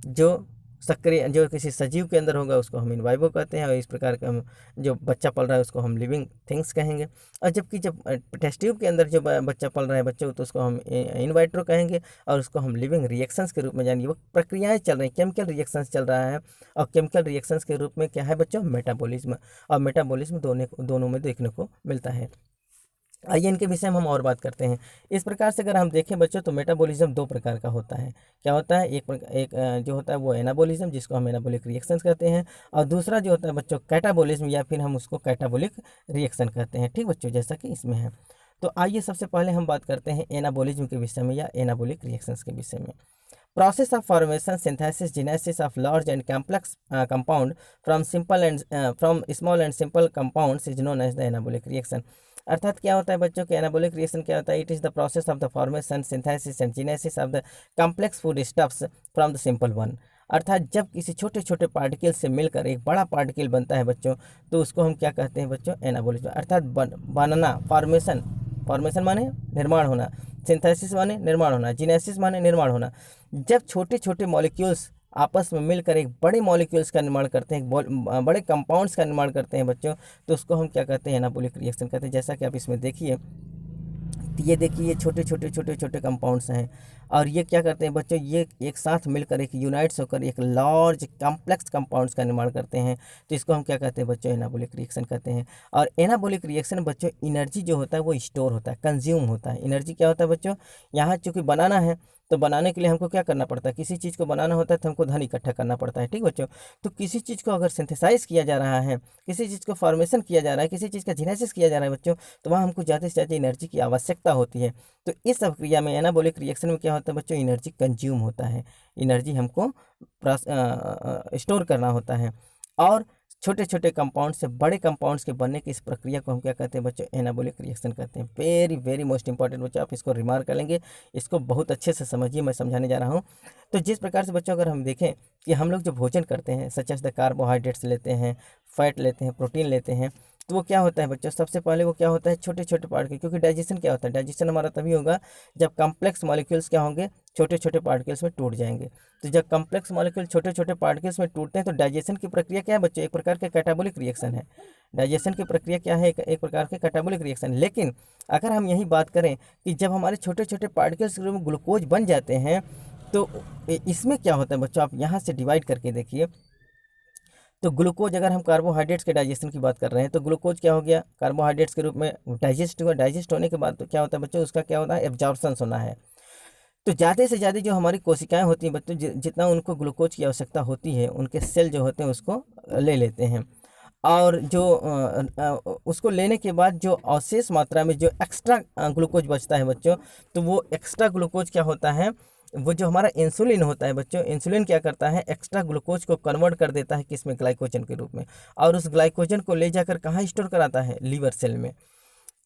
जो सक्रिय जो किसी सजीव के अंदर होगा उसको हम इन वाइवो कहते हैं, और इस प्रकार का हम जो बच्चा पल रहा है उसको हम लिविंग थिंग्स कहेंगे। और जबकि जब टेस्ट ट्यूब के अंदर जो बच्चा पल रहा है बच्चों, तो उसको हम इन वाइट्रो कहेंगे, और उसको हम लिविंग रिएक्शंस के रूप में जानेंगे। वो प्रक्रियाएं चल रही हैं, केमिकल रिएक्शंस चल रहा है, और केमिकल रिएक्शंस के रूप में क्या है बच्चों, मेटाबॉलिज्म। और मेटाबॉलिज्म दोनों में देखने को मिलता है। आइए इनके विषय में हम और बात करते हैं। इस प्रकार से अगर हम देखें बच्चों, तो मेटाबॉलिज्म दो प्रकार का होता है। क्या होता है, एक जो होता है वो एनाबॉलिज्म, जिसको हम एनाबॉलिक रिएक्शंस कहते हैं, और दूसरा जो होता है बच्चों कैटाबॉलिज्म, या फिर हम उसको कैटाबॉलिक रिएक्शन कहते हैं। ठीक बच्चों, जैसा कि इसमें है। तो आइए सबसे पहले हम बात करते हैं एनाबॉलिज्म के विषय में, या एनाबॉलिक रिएक्शंस के विषय में। Process of formation, synthesis, genesis of large and complex compound from small and simple compounds is known as the anabolic reaction। अर्थात क्या होता है बच्चों के एनाबॉलिक रिएक्शन क्या होता है, it is the process of the formation, synthesis and Genesis of the complex food stuffs from the simple one. अर्थात जब किसी छोटे छोटे पार्टिकल से मिलकर एक बड़ा पार्टिकल बनता है बच्चों, तो उसको हम क्या कहते हैं बच्चों, एनाबॉलिज्म। अर्थात बनना, फॉर्मेशन माने निर्माण होना, सिंथेसिस माने निर्माण होना, जीनेसिस माने निर्माण होना। जब छोटे छोटे मॉलिक्यूल्स आपस में मिलकर एक बड़े मॉलिक्यूल्स का निर्माण करते हैं, बड़े कंपाउंड्स का निर्माण करते हैं बच्चों, तो उसको हम क्या कहते हैं, एनाबॉलिक रिएक्शन कहते हैं। जैसा कि आप इसमें देखिए, ये देखिए, ये छोटे छोटे कंपाउंड्स हैं, और ये क्या करते हैं बच्चों, ये एक साथ मिलकर एक यूनाइट्स होकर एक लार्ज कॉम्प्लेक्स कंपाउंड्स का निर्माण करते हैं। तो इसको हम क्या कहते हैं बच्चों, एनाबॉलिक रिएक्शन कहते हैं। और एनाबॉलिक रिएक्शन बच्चों, एनर्जी जो होता है वो स्टोर होता है, कंज्यूम होता है। एनर्जी क्या होता है बच्चों, यहाँ चूँकि बनाना है, तो बनाने के लिए हमको क्या करना पड़ता है, किसी चीज़ को बनाना होता है तो हमको धन इकट्ठा करना पड़ता है। ठीक बच्चों, तो किसी चीज़ को अगर सिंथेसाइज किया जा रहा है, किसी चीज़ को फॉर्मेशन किया जा रहा है, किसी चीज़ का जीनेसिस किया जा रहा है बच्चों, तो वहाँ हमको ज़्यादा से ज़्यादा एनर्जी की आवश्यकता होती है। तो इस प्रक्रिया में, एनाबॉलिक रिएक्शन में क्या होता है बच्चों, एनर्जी कंज्यूम होता है, एनर्जी हमको स्टोर करना होता है। और छोटे छोटे कंपाउंड से बड़े कंपाउंड्स के बनने की इस प्रक्रिया को हम क्या कहते हैं बच्चों, एनाबॉलिक रिएक्शन कहते हैं। वेरी वेरी मोस्ट इंपॉर्टेंट बच्चों, आप इसको रिमार्क कर लेंगे, इसको बहुत अच्छे से समझिए, मैं समझाने जा रहा हूँ। तो जिस प्रकार से बच्चों अगर हम देखें कि हम लोग जो भोजन करते हैं, सच एज द कार्बोहाइड्रेट्स लेते हैं, फैट लेते हैं, प्रोटीन लेते हैं, तो वो क्या होता है बच्चों, सबसे पहले वो क्या होता है, छोटे छोटे पार्टिकल। क्योंकि डाइजेशन क्या होता है, डाइजेशन हमारा तभी होगा जब कॉम्प्लेक्स मॉलिक्यूल्स क्या होंगे, छोटे छोटे पार्टिकल्स में टूट जाएंगे। तो जब कॉम्प्लेक्स मॉलिक्यूल छोटे छोटे पार्टिकल्स में टूटते हैं, तो डाइजेशन की प्रक्रिया क्या है बच्चों, एक प्रकार के कैटाबॉलिक रिएक्शन है। डाइजेशन की प्रक्रिया क्या है, एक प्रकार के कैटाबॉलिक रिएक्शन। लेकिन अगर हम यही बात करें कि जब हमारे छोटे छोटे पार्टिकल्स के रूप में ग्लूकोज बन जाते हैं, तो इसमें क्या होता है बच्चों, आप यहाँ से डिवाइड करके देखिए। तो ग्लूकोज, अगर हम कार्बोहाइड्रेट्स के डाइजेशन की बात कर रहे हैं, तो ग्लूकोज क्या हो गया, कार्बोहाइड्रेट्स के रूप में डाइजेस्ट हुआ। डाइजेस्ट होने के बाद तो क्या होता है बच्चों, उसका क्या होता है, एब्जॉर्प्शन होना है। तो ज़्यादा से ज़्यादा जो हमारी कोशिकाएं होती हैं बच्चों, जितना उनको ग्लूकोज की आवश्यकता होती है, उनके सेल जो होते हैं उसको ले लेते हैं। और जो उसको लेने के बाद जो अवशेष मात्रा में जो एक्स्ट्रा ग्लूकोज बचता है बच्चों, तो वो एक्स्ट्रा ग्लूकोज क्या होता है, वो जो हमारा इंसुलिन होता है बच्चों, इंसुलिन क्या करता है, एक्स्ट्रा ग्लूकोज को कन्वर्ट कर देता है किसमें, ग्लाइकोजन के रूप में, और उस ग्लाइकोजन को ले जाकर कहाँ स्टोर कराता है, लीवर सेल में।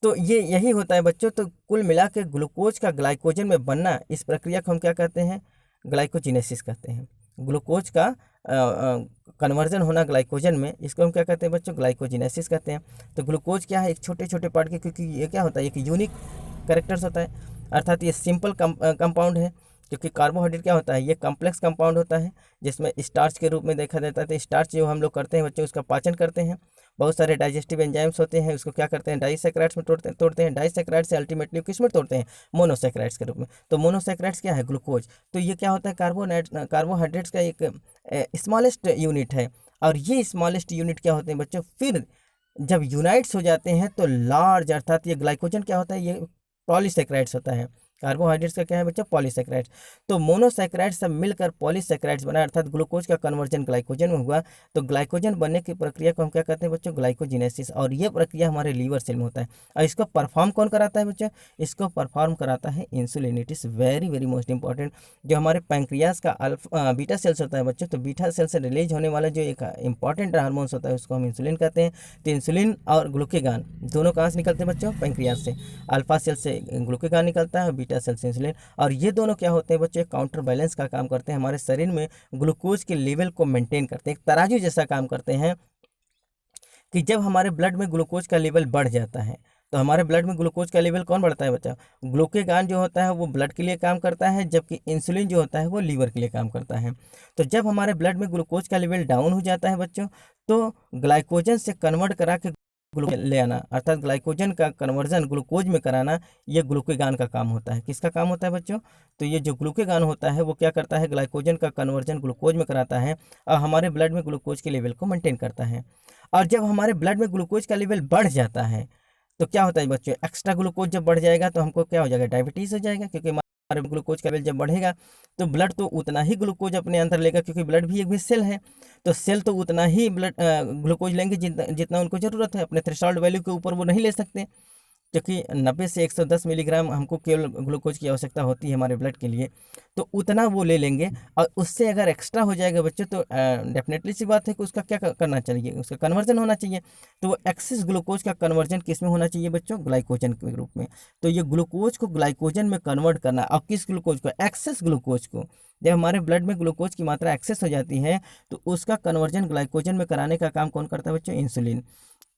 तो ये यही होता है बच्चों। तो कुल मिला के ग्लूकोज का ग्लाइकोजन में बनना, इस प्रक्रिया को हम क्या कहते हैं, ग्लाइकोजिनेसिस कहते हैं। ग्लूकोज का कन्वर्जन होना ग्लाइकोजन में, इसको हम क्या कहते हैं बच्चों, ग्लाइकोजिनेसिस कहते हैं। तो ग्लूकोज क्या है, एक छोटे छोटे पार्ट के, क्योंकि ये क्या होता है, एक यूनिक कैरेक्टर्स होता है, अर्थात ये सिंपल कंपाउंड है। क्योंकि कार्बोहाइड्रेट क्या होता है, ये कॉम्प्लेक्स कंपाउंड होता है, जिसमें स्टार्च के रूप में देखा जाता है। तो स्टार्च जो हम लोग करते हैं बच्चों, उसका पाचन करते हैं, बहुत सारे डाइजेस्टिव एंजाइम्स होते हैं, उसको क्या करते हैं, डाइसैकेराइड्स में तोड़ते हैं। डाइसैकेराइड्स से अल्टीमेटली किस में तोड़ते हैं, मोनोसैकेराइड्स के रूप में। तो मोनोसैकेराइड्स क्या है, ग्लूकोज। तो ये क्या होता है, कार्बोहाइड्रेट्स का एक स्मॉलेस्ट यूनिट है। और ये स्मॉलेस्ट यूनिट क्या होते हैं बच्चों, फिर जब यूनाइट्स हो जाते हैं तो लार्ज, अर्थात ये ग्लाइकोजन क्या होता है, ये पॉलीसैकेराइड्स होता है। कार्बोहाइड्रेट्स का क्या है बच्चों, पॉलीसैकेराइड्स। तो मोनोसैकेराइड्स सब मिलकर पॉलीसैकेराइड्स बना, अर्थात ग्लूकोज का कन्वर्जन ग्लाइकोजन में हुआ। तो ग्लाइकोजन बनने की प्रक्रिया को हम क्या कहते हैं बच्चों, ग्लाइकोजिनेसिस। और ये प्रक्रिया हमारे लीवर सेल में होता है। और इसको परफॉर्म कौन कराता है बच्चों, इसको परफॉर्म कराता है insulin. It is very very most important. जो हमारे पैंक्रियाज का बीटा सेल्स होता है बच्चों, तो बीटा सेल से रिलीज होने वाला जो एक इंपॉर्टेंट हार्मोन्स होता है, उसको हम इंसुलिन कहते हैं। तो इंसुलिन और ग्लूकेगान दोनों कहाँ से निकलते हैं बच्चों, पैंक्रियाज से। अल्फा सेल से ग्लूकेगान निकलता है, बीटा सेल से इंसुलिन। और ये दोनों क्या होते हैं बच्चों, काउंटर बैलेंस का काम करते हैं, हमारे शरीर में ग्लूकोज के लेवल को मेंटेन करते हैं, एक तराजू जैसा काम करते हैं। कि जब हमारे ब्लड में ग्लूकोज का लेवल बढ़ जाता है, तो हमारे ब्लड में ग्लूकोज का लेवल कौन बढ़ता है बच्चा, ग्लूकेगान जो होता है वो ब्लड के लिए काम करता है, जबकि इंसुलिन जो होता है वो लीवर के लिए काम करता है। तो जब हमारे ब्लड में ग्लूकोज का लेवल डाउन हो जाता है बच्चों, तो ग्लाइकोजन से कन्वर्ट करा के ग्लूकोज ले आना, अर्थात ग्लाइकोजन का कन्वर्जन ग्लूकोज में कराना, ये ग्लूकेगान का काम होता है। किसका काम होता है बच्चों, तो ये जो ग्लूकेगान होता है वो क्या करता है, ग्लाइकोजन का कन्वर्जन ग्लूकोज में कराता है, और हमारे ब्लड में ग्लूकोज के लेवल को मेंटेन करता है। और जब हमारे ब्लड में ग्लूकोज का लेवल बढ़ जाता है, तो क्या होता है बच्चों, एक्स्ट्रा ग्लूकोज जब बढ़ जाएगा तो हमको क्या हो जाएगा, डायबिटीज़ हो जाएगा। क्योंकि हमारे ग्लूकोज का लेवल जब बढ़ेगा तो ब्लड तो उतना ही ग्लूकोज अपने अंदर लेगा, क्योंकि ब्लड भी एक भी सेल है। तो सेल तो उतना ही ब्लड ग्लूकोज लेंगे जितना उनको ज़रूरत है, अपने थ्रेशोल्ड वैल्यू के ऊपर वो नहीं ले सकते। क्योंकि 90 से 110 मिलीग्राम हमको केवल ग्लूकोज की आवश्यकता होती है हमारे ब्लड के लिए, तो उतना वो ले लेंगे। और उससे अगर एक्स्ट्रा हो जाएगा बच्चों, तो डेफिनेटली सी बात है कि उसका क्या करना चाहिए, उसका कन्वर्जन होना चाहिए। तो वो एक्सेस ग्लूकोज का कन्वर्जन किस में होना चाहिए बच्चों, ग्लाइकोजन के रूप में। तो ये ग्लूकोज को ग्लाइकोजन में कन्वर्ट करना, और किस ग्लूकोज को, एक्सेस ग्लूकोज को। जब हमारे ब्लड में ग्लूकोज की मात्रा एक्सेस हो जाती है, तो उसका कन्वर्जन ग्लाइकोजन में कराने का काम कौन करता है बच्चों, इंसुलिन।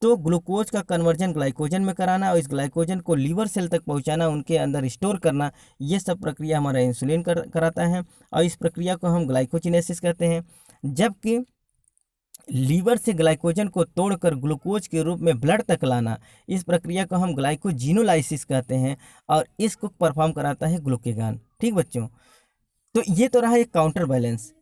तो ग्लूकोज का कन्वर्जन ग्लाइकोजन में कराना, और इस ग्लाइकोजन को लीवर सेल तक पहुंचाना, उनके अंदर स्टोर करना, ये सब प्रक्रिया हमारा इंसुलिन कराता है। और इस प्रक्रिया को हम ग्लाइकोजिनेसिस कहते हैं। जबकि लीवर से ग्लाइकोजन को तोड़कर ग्लूकोज के रूप में ब्लड तक लाना, इस प्रक्रिया को हम ग्लाइकोजिनोलाइसिस कहते हैं, और इसको परफॉर्म कराता है ग्लूकेगान। ठीक बच्चों, तो ये तो रहा एक काउंटर बैलेंस।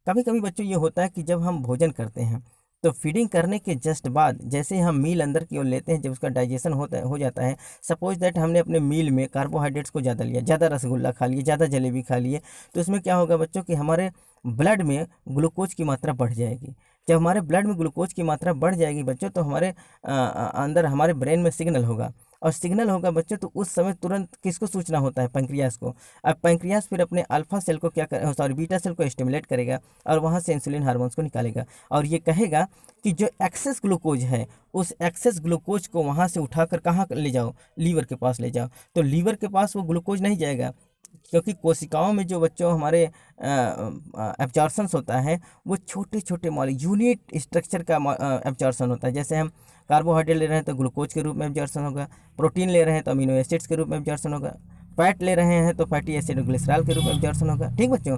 कभी कभी बच्चों ये होता है कि जब हम भोजन करते हैं, तो फीडिंग करने के जस्ट बाद जैसे हम मील अंदर की ओर लेते हैं, जब उसका डाइजेशन हो जाता है, सपोज दैट हमने अपने मील में कार्बोहाइड्रेट्स को ज़्यादा लिया, ज़्यादा रसगुल्ला खा लिए, ज़्यादा जलेबी खा लिए, तो इसमें क्या होगा बच्चों कि हमारे ब्लड में ग्लूकोज की मात्रा बढ़ जाएगी। जब हमारे ब्लड में ग्लूकोज की मात्रा बढ़ जाएगी बच्चों, तो हमारे अंदर हमारे ब्रेन में सिग्नल होगा, और सिग्नल होगा बच्चों, तो उस समय तुरंत किसको सूचना होता है, पैंक्रियास को। अब पैंक्रियास फिर अपने अल्फा सेल को बीटा सेल को स्टिमुलेट करेगा, और वहाँ से इंसुलिन हार्मोन्स को निकालेगा, और ये कहेगा कि जो एक्सेस ग्लूकोज है, उस एक्सेस ग्लूकोज को वहाँ से उठाकर कहाँ ले जाओ, लीवर के पास ले जाओ। तो लीवर के पास वो ग्लूकोज नहीं जाएगा, क्योंकि कोशिकाओं में जो बच्चों हमारे एब्जॉर्प्शंस होता है, वो छोटे छोटे यूनिट स्ट्रक्चर का एब्जॉर्प्शन होता है। जैसे हम कार्बोहाइड्रेट ले रहे हैं तो ग्लूकोज के रूप में एब्जॉर्प्शन होगा, प्रोटीन ले रहे हैं तो अमीनो एसिड्स के रूप में एब्जॉर्प्शन होगा, फैट ले रहे हैं तो फैटी एसिड और ग्लिसरॉल के रूप में एब्जॉर्प्शन होगा। ठीक बच्चों,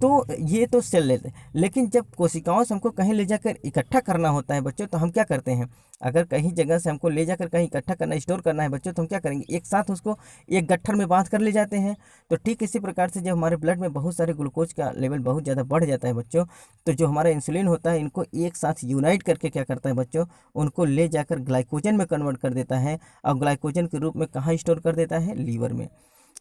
तो ये तो सेल लेते हैं। लेकिन जब कोशिकाओं से हमको कहीं ले जाकर इकट्ठा करना होता है बच्चों, तो हम क्या करते हैं, अगर कहीं जगह से हमको ले जाकर कहीं इकट्ठा करना, स्टोर करना है बच्चों, तो हम क्या करेंगे, एक साथ उसको एक गट्ठर में बांध कर ले जाते हैं। तो ठीक इसी प्रकार से जब हमारे ब्लड में बहुत सारे ग्लूकोज का लेवल बहुत ज़्यादा बढ़ जाता है बच्चों, तो जो हमारा इंसुलिन होता है, इनको एक साथ यूनाइट करके क्या करता है बच्चों, उनको ले जाकर ग्लाइकोजन में कन्वर्ट कर देता है, और ग्लाइकोजन के रूप में कहाँ स्टोर कर देता है, लीवर में।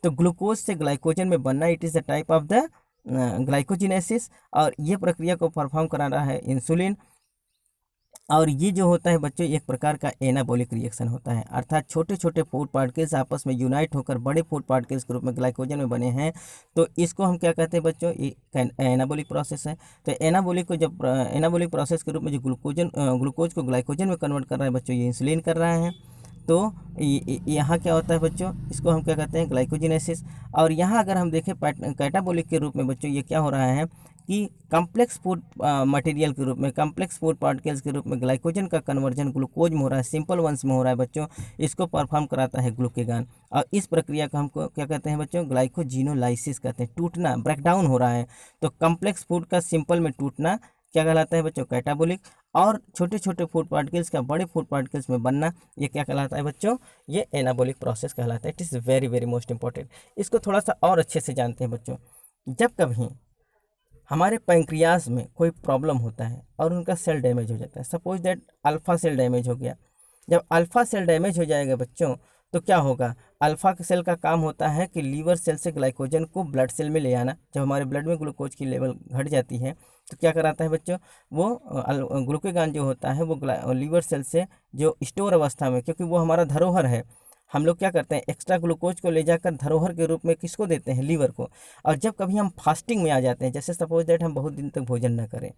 तो ग्लूकोज से ग्लाइकोजन में बनना, it is the type of the glycogenesis, और ये प्रक्रिया को परफॉर्म करा रहा है इंसुलिन। और ये जो होता है बच्चों एक प्रकार का एनाबॉलिक रिएक्शन होता है, अर्थात छोटे छोटे फूड पार्टिकल्स आपस में यूनाइट होकर बड़े फूड पार्टिकल्स के रूप में ग्लाइकोजन में बने हैं। तो इसको हम क्या कहते हैं बच्चों, ये एनाबॉलिक प्रोसेस है। तो एनाबॉलिक को जब एनाबॉलिक प्रोसेस के रूप में जो ग्लूकोज को ग्लाइकोजन में कन्वर्ट कर रहा है बच्चों, ये इंसुलिन कर रहा है। तो यहाँ क्या होता है बच्चों, इसको हम क्या कहते हैं, ग्लाइकोजिनेसिस। और यहाँ अगर हम देखें कैटाबॉलिक के रूप में बच्चों, ये क्या हो रहा है कि कम्प्लेक्स फूड मटेरियल के रूप में, कम्प्लेक्स फूड पार्टिकल्स के रूप में ग्लाइकोजन का कन्वर्जन ग्लूकोज में हो रहा है, सिंपल वंस में हो रहा है बच्चों। इसको परफॉर्म कराता है ग्लूकेगान, और इस प्रक्रिया को हमको क्या कहते हैं बच्चों, ग्लाइकोजिनोलाइसिस कहते हैं। टूटना, ब्रेकडाउन हो रहा है। तो कम्प्लेक्स फूड का सिंपल में टूटना क्या कहलाता है बच्चों, कैटाबॉलिक। और छोटे छोटे फूड पार्टिकल्स का बड़े फूड पार्टिकल्स में बनना, ये क्या कहलाता है बच्चों, ये एनाबॉलिक प्रोसेस कहलाता है। It is very very most important. इसको थोड़ा सा और अच्छे से जानते हैं बच्चों। जब कभी हमारे पैंक्रियाज में कोई प्रॉब्लम होता है और उनका सेल डैमेज हो जाता है, suppose that alpha cell damage हो गया। जब अल्फ़ा सेल डैमेज हो जाएगा बच्चों, तो क्या होगा, अल्फ़ा सेल का काम होता है कि लीवर सेल से ग्लाइकोजन को ब्लड सेल में ले आना। जब हमारे ब्लड में ग्लूकोज की लेवल घट जाती है तो क्या कराता है बच्चों, वो ग्लूकेगान जो होता है वो लीवर सेल से जो स्टोर अवस्था में, क्योंकि वो हमारा धरोहर है, हम लोग क्या करते हैं, एक्स्ट्रा ग्लूकोज को ले जाकर धरोहर के रूप में किसको देते हैं, लीवर को। और जब कभी हम फास्टिंग में आ जाते हैं, जैसे सपोज दैट हम बहुत दिन तक भोजन न करें,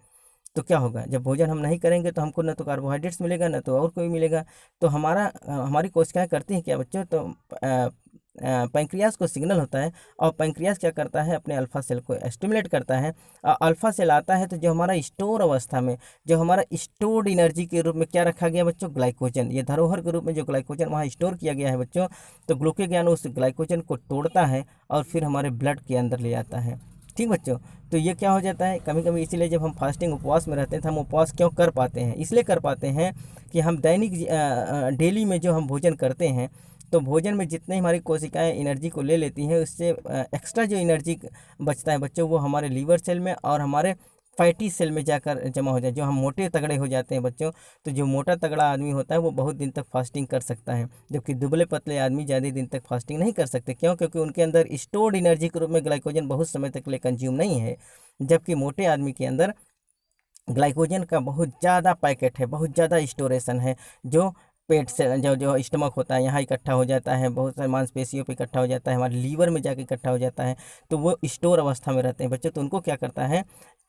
तो क्या होगा, जब भोजन हम नहीं करेंगे तो हमको ना तो कार्बोहाइड्रेट्स मिलेगा ना तो और कोई मिलेगा। तो हमारी कोशिकाएं करती हैं क्या बच्चों, तो पैंक्रियाज को सिग्नल होता है, और पैंक्रियाज क्या करता है, अपने अल्फ़ा सेल को स्टिमुलेट करता है। अल्फ़ा सेल आता है तो जो हमारा स्टोर अवस्था में, जो हमारा स्टोर्ड एनर्जी के रूप में क्या रखा गया बच्चों, ग्लाइकोजन, ये धरोहर के रूप में जो ग्लाइकोजन वहाँ स्टोर किया गया है बच्चों, तो ग्लूकेगान उस ग्लाइकोजन को तोड़ता है और फिर हमारे ब्लड के अंदर ले आता है। ठीक बच्चों, तो ये क्या हो जाता है, कभी कभी इसीलिए जब हम फास्टिंग उपवास में रहते हैं तो हम उपवास क्यों कर पाते हैं, इसलिए कर पाते हैं कि हम दैनिक डेली में जो हम भोजन करते हैं, तो भोजन में जितने हमारी कोशिकाएं एनर्जी को ले लेती हैं, उससे एक्स्ट्रा जो एनर्जी बचता है बच्चों, वो हमारे लीवर सेल में और हमारे फैटी सेल में जाकर जमा हो जाए। जो हम मोटे तगड़े हो जाते हैं बच्चों, तो जो मोटा तगड़ा आदमी होता है वो बहुत दिन तक फास्टिंग कर सकता है, जबकि दुबले पतले आदमी ज़्यादा दिन तक फास्टिंग नहीं कर सकते। क्यों, क्योंकि उनके अंदर स्टोर्ड एनर्जी के रूप में ग्लाइकोजन बहुत समय तक ले कंज्यूम नहीं है, जबकि मोटे आदमी के अंदर ग्लाइकोजन का बहुत ज़्यादा पैकेट है, बहुत ज़्यादा स्टोरेशन है, जो पेट से जो जो स्टमक होता है यहाँ इकट्ठा हो जाता है, बहुत सारे मांसपेशियों पे इकट्ठा हो जाता है, हमारे लीवर में जाके इकट्ठा हो जाता है। तो वो स्टोर अवस्था में रहते हैं बच्चों। तो उनको क्या करता है,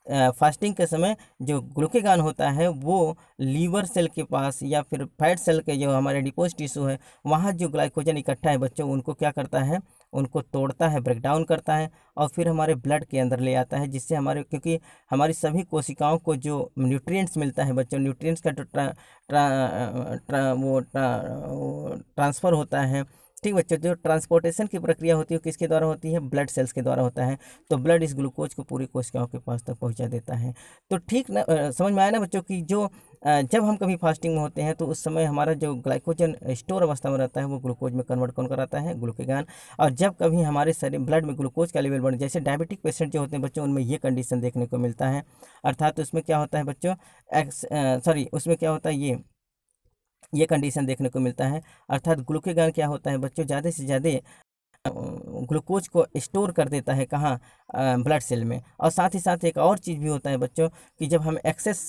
फास्टिंग के समय जो ग्लूकेगान होता है वो लीवर सेल के पास या फिर फैट सेल के जो हमारे डिपोज टिश्यू है, वहाँ जो ग्लाइकोजन इकट्ठा है बच्चों, उनको क्या करता है, उनको तोड़ता है, ब्रेक डाउन करता है, और फिर हमारे ब्लड के अंदर ले आता है, जिससे हमारे, क्योंकि हमारी सभी कोशिकाओं को जो न्यूट्रिएंट्स मिलता है बच्चों, न्यूट्रिएंट्स का जो ट्रांसफ़र होता है। ठीक बच्चों, जो ट्रांसपोर्टेशन की प्रक्रिया होती है किसके द्वारा होती है, ब्लड सेल्स के द्वारा होता है। तो ब्लड इस ग्लूकोज को पूरी कोशिकाओं के पास तक पहुंचा देता है। तो ठीक ना, समझ में आया ना बच्चों कि जो जब हम कभी फास्टिंग में होते हैं तो उस समय हमारा जो ग्लाइकोजन स्टोर अवस्था में रहता है वो ग्लूकोज में कन्वर्ट कौन कराता है, ग्लूकेगान। और जब कभी हमारे शरीर ब्लड में ग्लूकोज का लेवल बढ़, जैसे डायबिटिक पेशेंट जो होते हैं बच्चों, उनमें ये कंडीशन देखने को मिलता है। अर्थात उसमें क्या होता है बच्चों, उसमें क्या होता है, ये कंडीशन देखने को मिलता है। अर्थात ग्लूकेगान क्या होता है बच्चों, ज़्यादा से ज़्यादा ग्लूकोज को स्टोर कर देता है, कहाँ, ब्लड सेल में। और साथ ही साथ एक और चीज़ भी होता है बच्चों कि जब हम एक्सेस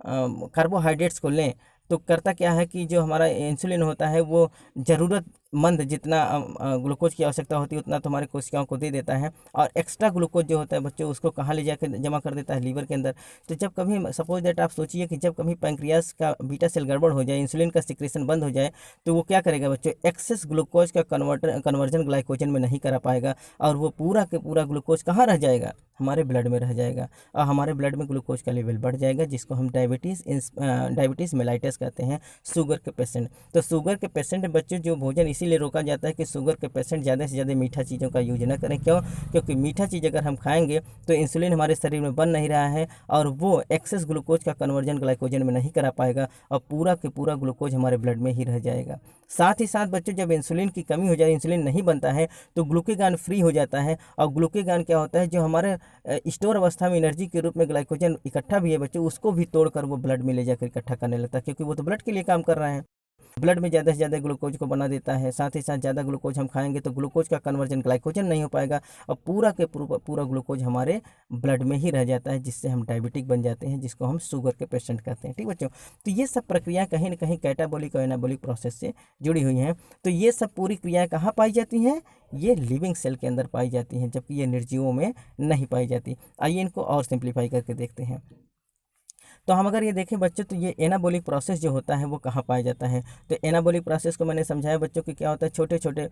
कार्बोहाइड्रेट्स को लें तो करता क्या है कि जो हमारा इंसुलिन होता है वो ज़रूरतमंद जितना ग्लूकोज की आवश्यकता होती है उतना तो हमारे कोशिकाओं को दे देता है, और एक्स्ट्रा ग्लूकोज जो होता है बच्चों उसको कहाँ ले जाकर जमा कर देता है, लीवर के अंदर। तो जब कभी सपोज दैट आप सोचिए कि जब कभी पैंक्रियास का बीटा सेल गड़बड़ हो जाए, इंसुलिन का सिक्रेशन बंद हो जाए, तो वो क्या करेगा बच्चों, एक्सेस ग्लूकोज का कन्वर्जन ग्लाइकोजन में नहीं करा पाएगा, और वो पूरा के पूरा ग्लूकोज कहाँ रह जाएगा, हमारे ब्लड में रह जाएगा, और हमारे ब्लड में ग्लूकोज का लेवल बढ़ जाएगा, जिसको हम डायबिटीज़ मेलाइटस कहते हैं, शुगर के पेशेंट। तो शुगर के पेशेंट बच्चों जो भोजन इसीलिए रोका जाता है कि शुगर के पेशेंट ज़्यादा से ज़्यादा मीठा चीज़ों का यूज ना करें। क्यों, क्योंकि मीठा चीज़ अगर हम खाएंगे तो इंसुलिन हमारे शरीर में बन नहीं रहा है, और वो एक्सेस ग्लूकोज का कन्वर्जन ग्लाइकोजन में नहीं करा पाएगा, और पूरा के पूरा ग्लूकोज हमारे ब्लड में ही रह जाएगा। साथ ही साथ बच्चों जब इंसुलिन की कमी हो जाए, इंसुलिन नहीं बनता है, तो ग्लूकेगान फ्री हो जाता है। और ग्लूकेगान क्या होता है, जो हमारे स्टोर अवस्था में एनर्जी के रूप में ग्लाइकोजन इकट्ठा भी है बच्चों, उसको भी तोड़कर वो ब्लड में ले जाकर इकट्ठा करने लगता है, क्योंकि वो तो ब्लड के लिए काम कर रहा है। ब्लड में ज़्यादा से ज़्यादा ग्लूकोज को बना देता है। साथ ही साथ ज़्यादा ग्लूकोज हम खाएंगे तो ग्लूकोज का कन्वर्जन ग्लाइकोजन नहीं हो पाएगा और पूरा के पूरा ग्लूकोज हमारे ब्लड में ही रह जाता है, जिससे हम डायबिटिक बन जाते हैं, जिसको हम शुगर के पेशेंट कहते हैं। ठीक बच्चों, तो ये सब प्रक्रियाएँ कहीं ना कहीं कैटाबॉलिक और एनाबॉलिक प्रोसेस से जुड़ी हुई हैं। तो ये सब पूरी क्रियाएँ कहाँ पाई जाती हैं? ये लिविंग सेल के अंदर पाई जाती हैं, जबकि ये निर्जीवों में नहीं पाई जाती। आइए इनको और सिंप्लीफाई करके देखते हैं। तो हम अगर ये देखें बच्चों, तो ये एनाबॉलिक प्रोसेस जो होता है वो कहाँ पाया जाता है? तो एनाबॉलिक प्रोसेस को मैंने समझाया बच्चों कि क्या होता है, छोटे छोटे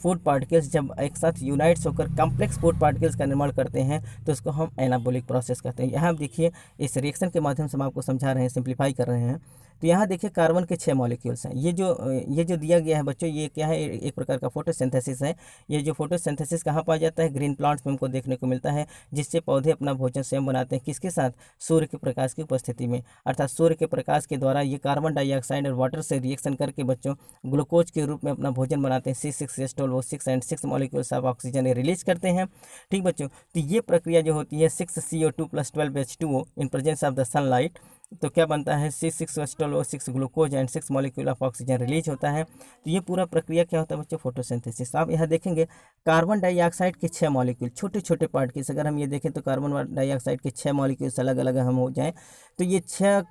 फूड पार्टिकल्स जब एक साथ यूनाइट्स होकर कॉम्प्लेक्स फूड पार्टिकल्स का निर्माण करते हैं तो उसको हम एनाबॉलिक प्रोसेस कहते हैं। यहाँ देखिए इस रिएक्शन के माध्यम से हम आपको समझा रहे हैं, सिंप्लीफाई कर रहे हैं। तो यहाँ देखिए कार्बन के 6 मॉलिक्यूल्स हैं। ये जो दिया गया है बच्चों, ये क्या है? एक प्रकार का फोटोसिंथेसिस है। ये जो फोटोसिंथेसिस कहाँ पाया जाता है? ग्रीन प्लांट्स में हमको देखने को मिलता है, जिससे पौधे अपना भोजन स्वयं बनाते हैं। किसके साथ? सूर्य के प्रकाश की उपस्थिति में, अर्थात सूर्य के प्रकाश के द्वारा ये कार्बन डाइऑक्साइड और वाटर से रिएक्शन करके बच्चों ग्लूकोज के रूप में अपना भोजन बनाते हैं। C6H12O6 and 6 molecules of oxygen release करते हैं। ठीक बच्चों, तो ये प्रक्रिया जो होती है 6CO2 + 12H2O in presence of the sunlight, तो क्या बनता है? C6H12O6 glucose and 6 molecule of oxygen release होता है। तो ये पूरा प्रक्रिया क्या होता है बच्चों? फोटोसिंथेसिस। आप यहाँ देखेंगे कार्बन डाइऑक्साइड के 6 मॉलिक्यूल, छोटे छोटे पार्टिकल्स, अगर हम ये देखें तो कार्बन डाइऑक्साइड के 6 मॉलिक्यूल्स अलग अलग हम हो जाएँ तो ये 6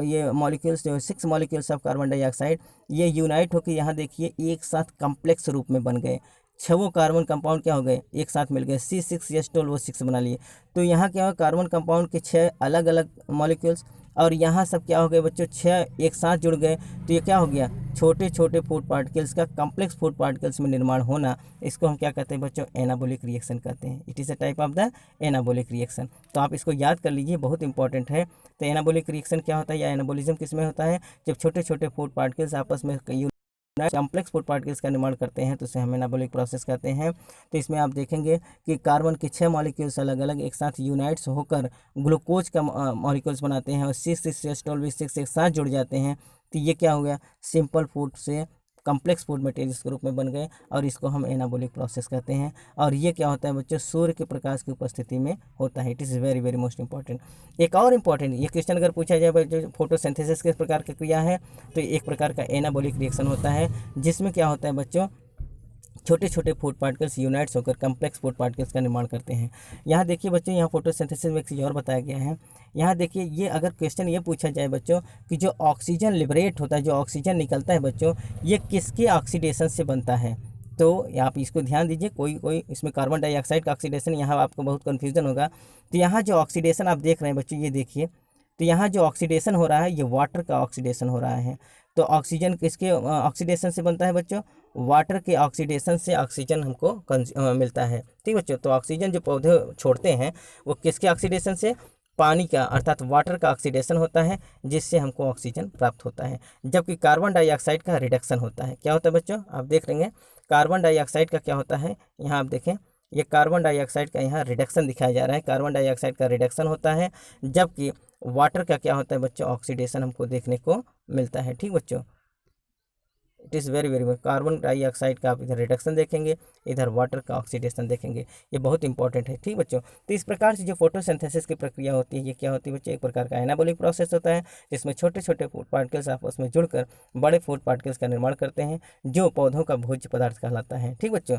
ये मॉलिक्यूल्स जो 6 मॉलिक्यूल्स ऑफ कार्बन डाइऑक्साइड ये यूनाइट होकर यहाँ देखिए एक साथ कम्प्लेक्स रूप में बन गए। 6 कार्बन कंपाउंड क्या हो गए? एक साथ मिल गए, C6H12O6 बना लिए। तो यहाँ क्या हो? कार्बन कंपाउंड के 6 अलग अलग मॉलिक्यूल्स और यहाँ सब क्या हो गए बच्चों? 6 एक साथ जुड़ गए। तो ये क्या हो गया? छोटे छोटे फूड पार्टिकल्स का कम्प्लेक्स फूड पार्टिकल्स में निर्माण होना, इसको हम क्या कहते हैं बच्चों? एनाबॉलिक रिएक्शन कहते हैं। It is a type of the anabolic reaction. तो आप इसको याद कर लीजिए, बहुत इंपॉर्टेंट है। तो एनाबॉलिक रिएक्शन क्या होता है या एनाबॉलिज्म किस में होता है? जब छोटे छोटे फूड पार्टिकल्स आपस में कॉम्प्लेक्स फूड पार्टिकल्स का निर्माण करते हैं तो उसे हम एनाबॉलिक प्रोसेस कहते हैं। तो इसमें आप देखेंगे कि कार्बन के 6 मॉलिक्यूल्स अलग अलग एक साथ यूनाइट्स होकर ग्लूकोज का मॉलिक्यूल्स बनाते हैं और C6H12O6 एक साथ जुड़ जाते हैं। तो ये क्या हो गया? सिंपल फूड से कम्प्लेक्स फूड मटेरियल्स के रूप में बन गए और इसको हम एनाबॉलिक प्रोसेस कहते हैं। और ये क्या होता है बच्चों? सूर्य के प्रकाश की उपस्थिति में होता है। It is very very most important. एक और इंपॉर्टेंट ये क्वेश्चन अगर पूछा जाए बच्चों, फोटोसिंथेसिस किस प्रकार की क्रिया है? तो एक प्रकार का एनाबॉलिक रिएक्शन होता है, जिसमें क्या होता है बच्चों? छोटे छोटे फूड पार्टिकल्स यूनाइट्स होकर कम्प्लेक्स फूड पार्टिकल्स का निर्माण करते हैं। यहाँ देखिए बच्चों, यहाँ फोटोसिंथेसिस में एक चीज़ और बताया गया है। यहाँ देखिए, ये अगर क्वेश्चन ये पूछा जाए बच्चों कि जो ऑक्सीजन लिबरेट होता है, जो ऑक्सीजन निकलता है बच्चों, ये किसके ऑक्सीडेशन से बनता है? तो आप इसको ध्यान दीजिए, कोई इसमें कार्बन डाइऑक्साइड का ऑक्सीडेशन, यहाँ आपको बहुत कन्फ्यूजन होगा। तो यहाँ जो ऑक्सीडेशन आप देख रहे हैं बच्चों, ये देखिए, तो यहाँ जो ऑक्सीडेशन हो रहा है ये वाटर का ऑक्सीडेशन हो रहा है। तो ऑक्सीजन किसके ऑक्सीडेशन से बनता है बच्चों? वाटर के ऑक्सीडेशन से ऑक्सीजन हमको मिलता है। ठीक बच्चों, तो ऑक्सीजन जो पौधे छोड़ते हैं वो किसके ऑक्सीडेशन से? पानी का अर्थात वाटर का ऑक्सीडेशन होता है, जिससे हमको ऑक्सीजन प्राप्त होता है। जबकि कार्बन डाइऑक्साइड का रिडक्शन होता है। क्या होता है बच्चों? आप देख रहे हैं कार्बन डाइऑक्साइड का क्या होता है। यहाँ आप देखें, ये कार्बन डाइऑक्साइड का यहाँ रिडक्शन दिखाया जा रहा है। कार्बन डाइऑक्साइड का रिडक्शन होता है, जबकि वाटर का क्या होता है बच्चों? ऑक्सीडेशन हमको देखने को मिलता है। ठीक बच्चों, it is very very carbon dioxide का आप इधर रिडक्शन देखेंगे, इधर वाटर का ऑक्सीडेशन देखेंगे। ये बहुत इंपॉर्टेंट है। ठीक बच्चों, तो इस प्रकार से जो फोटोसिंथेसिस की प्रक्रिया होती है ये क्या होती है बच्चों? एक प्रकार का एनाबॉलिक प्रोसेस होता है, जिसमें छोटे छोटे फूड पार्टिकल्स आपस में जुड़कर बड़े फूड पार्टिकल्स का निर्माण करते हैं, जो पौधों का भोज्य पदार्थ कहलाता है। ठीक बच्चों,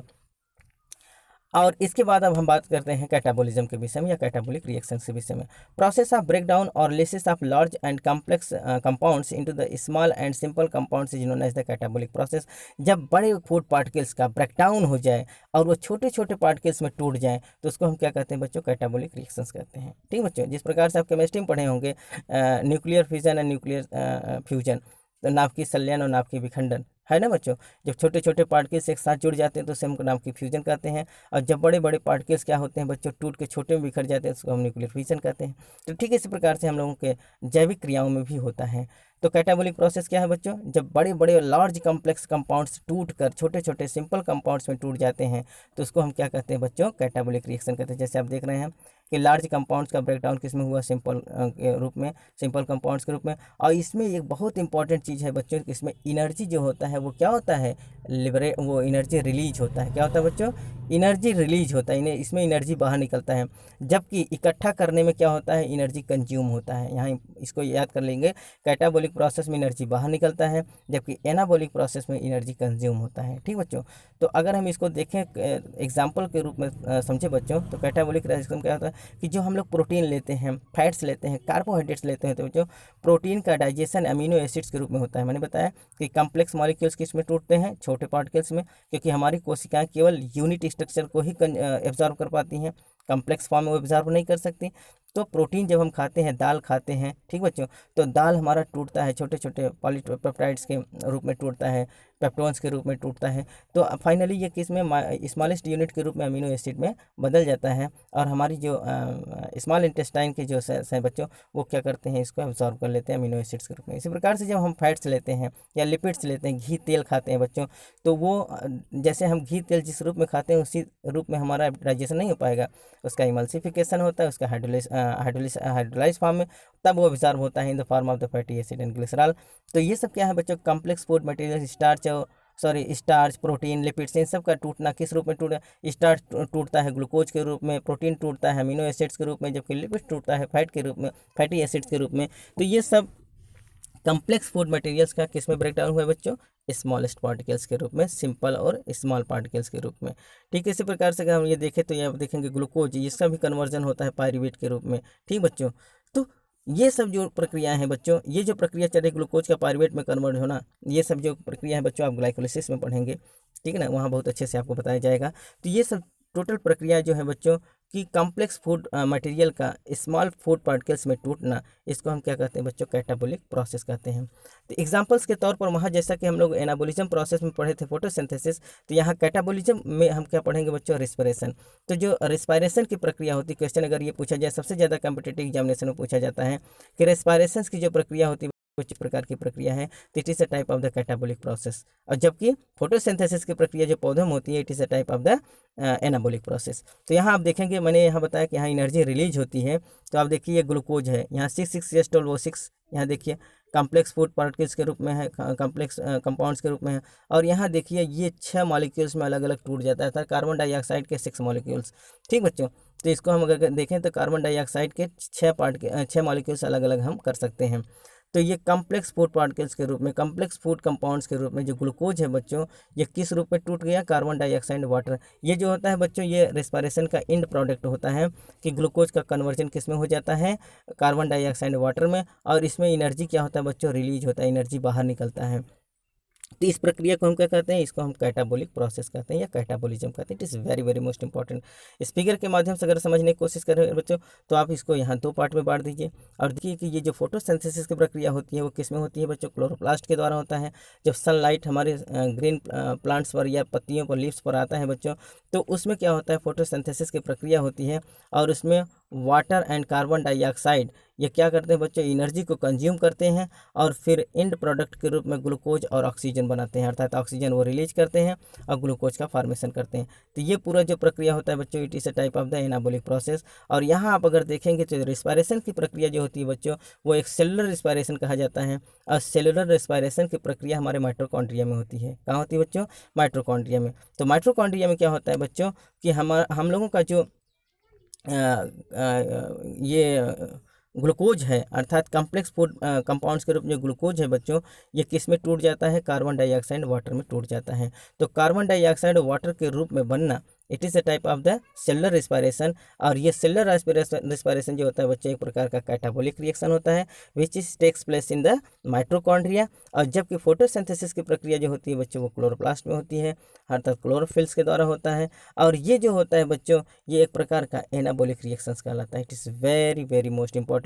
और इसके बाद अब हम बात करते हैं कैटाबॉलिज्म के विषय में या कैटाबॉलिक रिएक्शन के विषय में। प्रोसेस ऑफ ब्रेकडाउन और lysis of large and complex compounds into the small and simple compounds is known as the catabolic process. जब बड़े फूड पार्टिकल्स का ब्रेकडाउन हो जाए और वो छोटे छोटे पार्टिकल्स में टूट जाए तो उसको हम क्या कहते हैं बच्चों? कैटाबॉलिक रिएक्शंस कहते हैं। ठीक बच्चों, जिस प्रकार से आप केमिस्ट्री में पढ़े होंगे nuclear fission and nuclear fusion, तो नाभिकीय संलयन और नाभिकीय विखंडन, है ना बच्चों? जब छोटे छोटे पार्टिकल्स एक साथ जुड़ जाते हैं तो उसे हम नाभिकीय फ्यूजन कहते हैं। और जब बड़े बड़े पार्टिकल्स क्या होते हैं बच्चों? टूट के छोटे में बिखर जाते हैं, उसको हम न्यूक्लियर फिजन कहते हैं। तो ठीक इसी प्रकार से हम लोगों के जैविक क्रियाओं में भी होता है। तो कैटाबॉलिक प्रोसेस क्या है बच्चों? जब बड़े बड़े लार्ज कॉम्प्लेक्स कंपाउंड्स टूट कर छोटे छोटे सिंपल कंपाउंड्स में टूट जाते हैं तो उसको हम क्या कहते हैं बच्चों? कैटाबॉलिक रिएक्शन कहते हैं। जैसे आप देख रहे हैं कि लार्ज कंपाउंड्स का ब्रेकडाउन किस में हुआ? सिंपल के रूप में, सिंपल कंपाउंड्स के रूप में। और इसमें एक बहुत इंपॉर्टेंट चीज़ है बच्चों, इसमें एनर्जी जो होता है है वो क्या होता है, वो एनर्जी रिलीज होता है। क्या होता है बच्चों, एनर्जी रिलीज होता है, इसमें एनर्जी बाहर निकलता है। जबकि इकट्ठा करने में क्या होता है, एनर्जी कंज्यूम होता है। यहाँ इसको याद कर लेंगे, कैटाबॉलिक प्रोसेस में एनर्जी बाहर निकलता है, जबकि एनाबॉलिक प्रोसेस में एनर्जी कंज्यूम होता है। ठीक बच्चों, तो अगर हम इसको देखें एग्जाम्पल के रूप में समझे बच्चों, तो कैटाबॉलिक रिएक्शन क्या होता है कि जो हम लोग प्रोटीन लेते हैं, फैट्स लेते हैं, कार्बोहाइड्रेट्स लेते हैं, तो बच्चों प्रोटीन का डाइजेशन अमीनो एसिड्स के रूप में होता है। मैंने बताया कि कम्प्लेक्स मॉलिक्यूल्स किस में टूटते हैं, छोटे पार्टिकल्स में, क्योंकि हमारी कोशिकाएं केवल यूनिट स्ट्रक्चर को ही एब्जॉर्व कर पाती हैं, कम्प्लेक्स फॉर्म में वो एब्जॉर्व नहीं कर सकती। तो प्रोटीन जब हम खाते हैं, दाल खाते हैं, ठीक बच्चों, तो दाल हमारा टूटता है, छोटे छोटे पॉलीपेप्टाइड्स के रूप में टूटता है, पेप्टोन्स के रूप में टूटता है। तो फाइनली ये किस में, स्मॉलेस्ट यूनिट के रूप में अमीनो एसिड में बदल जाता है, और हमारी जो स्मॉल इंटेस्टाइन के जो सेल्स हैं बच्चों, वो क्या करते हैं, इसको एब्जॉर्व कर लेते हैं अमीनो एसिड्स के रूप में। इसी प्रकार से जब हम फैट्स लेते हैं या लिपिड्स लेते हैं, घी तेल खाते हैं बच्चों, तो वो जैसे हम घी तेल जिस रूप में खाते हैं उसी रूप में हमारा डाइजेशन नहीं हो पाएगा, उसका इमल्सिफिकेशन होता है, उसका हाइड्रोलाइज फॉर्म में, तब वो एब्जॉर्ब होता है in the form of the fatty acid and glycerol. तो ये सब क्या है बच्चों, complex food material, starch, protein, lipids, इन सब का टूटना किस रूप में टूटा, स्टार्च टूटता है ग्लूकोज के रूप में, प्रोटीन टूटता है अमीनो एसिड्स के रूप में, जबकि लिपिड्स टूटता है फैट के रूप में, फैटी एसिड्स के रूप में। तो ये सब कम्प्लेक्स फूड मटेरियल्स का किस में ब्रेकडाउन हुआ है बच्चों, स्मॉलेस्ट पार्टिकल्स के रूप में, सिंपल और स्मॉल पार्टिकल्स के रूप में। ठीक है, इसी प्रकार से अगर हम ये देखें तो यहाँ देखेंगे ग्लूकोज, इसका भी कन्वर्जन होता है पायरुवेट के रूप में। ठीक बच्चों, तो ये सब जो प्रक्रियाएं हैं बच्चों, ये जो प्रक्रिया चल रही ग्लूकोज का पायरुवेट में कन्वर्ट होना, ये सब जो प्रक्रिया है बच्चों आप ग्लाइकोलिसिस में पढ़ेंगे, ठीक है ना, वहाँ बहुत अच्छे से आपको बताया जाएगा। तो ये सब टोटल प्रक्रिया जो है बच्चों कि कम्प्लेक्स फूड मटेरियल का स्मॉल फूड पार्टिकल्स में टूटना, इसको हम क्या कहते हैं बच्चों, कैटाबॉलिक प्रोसेस कहते हैं। तो एग्जांपल्स के तौर पर वहाँ जैसा कि हम लोग एनाबॉलिज्म प्रोसेस में पढ़े थे फोटोसिंथेसिस, तो यहाँ कैटाबॉलिज्म में हम क्या पढ़ेंगे बच्चों, रिस्पिरेशन। तो जो रिस्पायरेशन की प्रक्रिया होती है, क्वेश्चन अगर ये पूछा जाए, सबसे ज़्यादा कॉम्पिटिटिव एग्जामिनेशन में पूछा जाता है कि रिस्पायरेशन की जो प्रक्रिया होती है कुछ प्रकार की प्रक्रिया है, तो it is a type of the catabolic process. और जबकि फोटोसिंथेसिस की प्रक्रिया जो पौधों में होती है, it is a type of the anabolic process. तो यहाँ आप देखेंगे, मैंने यहाँ बताया कि यहाँ एनर्जी रिलीज होती है, तो आप देखिए ये ग्लूकोज है, यहाँ 6,6-H12O6, यहाँ देखिए कम्प्लेक्स फूड पार्टिकल्स के रूप में है, कम्प्लेक्स कंपाउंड्स के रूप में है। और यहाँ देखिए ये 6 मॉलिक्यूल्स में अलग अलग टूट जाता है, कार्बन डाइऑक्साइड के 6 मॉलिक्यूल्स। ठीक बच्चों, तो इसको हम अगर देखें तो कार्बन डाइऑक्साइड के 6 मॉलिक्यूल्स अलग अलग हम कर सकते हैं। तो ये कम्प्लेक्स फूड पार्टिकल्स के रूप में, कम्प्लेक्स फूड कंपाउंड्स के रूप में जो ग्लूकोज है बच्चों, ये किस रूप में टूट गया, कार्बन डाइऑक्साइड वाटर। ये जो होता है बच्चों, ये रेस्पिरेशन का एंड प्रोडक्ट होता है कि ग्लूकोज का कन्वर्जन किस में हो जाता है, कार्बन डाइऑक्साइड वाटर में, और इसमें एनर्जी क्या होता है बच्चों, रिलीज होता है, एनर्जी बाहर निकलता है। तो इस प्रक्रिया को हम क्या कहते हैं, इसको हम कैटाबॉलिक प्रोसेस कहते हैं या कैटाबॉलिज्म कहते हैं। It is very very most important. इस फिगर के माध्यम से अगर समझने की कोशिश करें बच्चों, तो आप इसको यहाँ 2 पार्ट में बांट दीजिए और देखिए कि ये जो फोटोसिंथेसिस की प्रक्रिया होती है वो किस में होती है बच्चों, क्लोरोप्लास्ट के द्वारा होता है। जब सनलाइट हमारे ग्रीन प्लांट्स पर या पत्तियों पर, लीव्स पर आता है बच्चों, तो उसमें क्या होता है, फोटोसिंथेसिस की प्रक्रिया होती है, और उसमें वाटर एंड कार्बन डाइऑक्साइड ये क्या करते हैं बच्चों, एनर्जी को कंज्यूम करते हैं, और फिर एंड प्रोडक्ट के रूप में ग्लूकोज और ऑक्सीजन बनाते हैं, अर्थात ऑक्सीजन वो रिलीज करते हैं और ग्लूकोज का फॉर्मेशन करते हैं। तो ये पूरा जो प्रक्रिया होता है बच्चों, it is a type of the anabolic process. और यहाँ आप अगर देखेंगे तो रिस्पायरेशन की प्रक्रिया जो होती है बच्चों, वो एक सेलुलर रिस्पायरेशन कहा जाता है, और सेलुलर रिस्पायरेशन की प्रक्रिया हमारे माइटोकॉन्ड्रिया में होती है। कहाँ होती है बच्चों, माइटोकॉन्ड्रिया में। तो माइटोकॉन्ड्रिया में क्या होता है बच्चों कि हम लोगों का जो ये ग्लूकोज है, अर्थात कम्प्लेक्स फूड कंपाउंड्स के रूप में जो ग्लूकोज है बच्चों, ये किस में टूट जाता है, कार्बन डाइऑक्साइड वाटर में टूट जाता है। तो कार्बन डाइऑक्साइड वाटर के रूप में बनना, it is a type of the cellular respiration. और ये सेलुलर रिस्पायरेशन जो होता है बच्चों, एक प्रकार का कैटाबॉलिक रिएक्शन होता है, which is takes place in the mitochondria. और जबकि फोटोसिंथेसिस की प्रक्रिया जो होती है बच्चों, वो क्लोरोप्लास्ट में होती है, अर्थात क्लोरोफिल्स के द्वारा होता है। और ये जो होता है बच्चों, ये एक प्रकार का एनाबॉलिक रिएक्शंस कहलाता है। It is very very most important.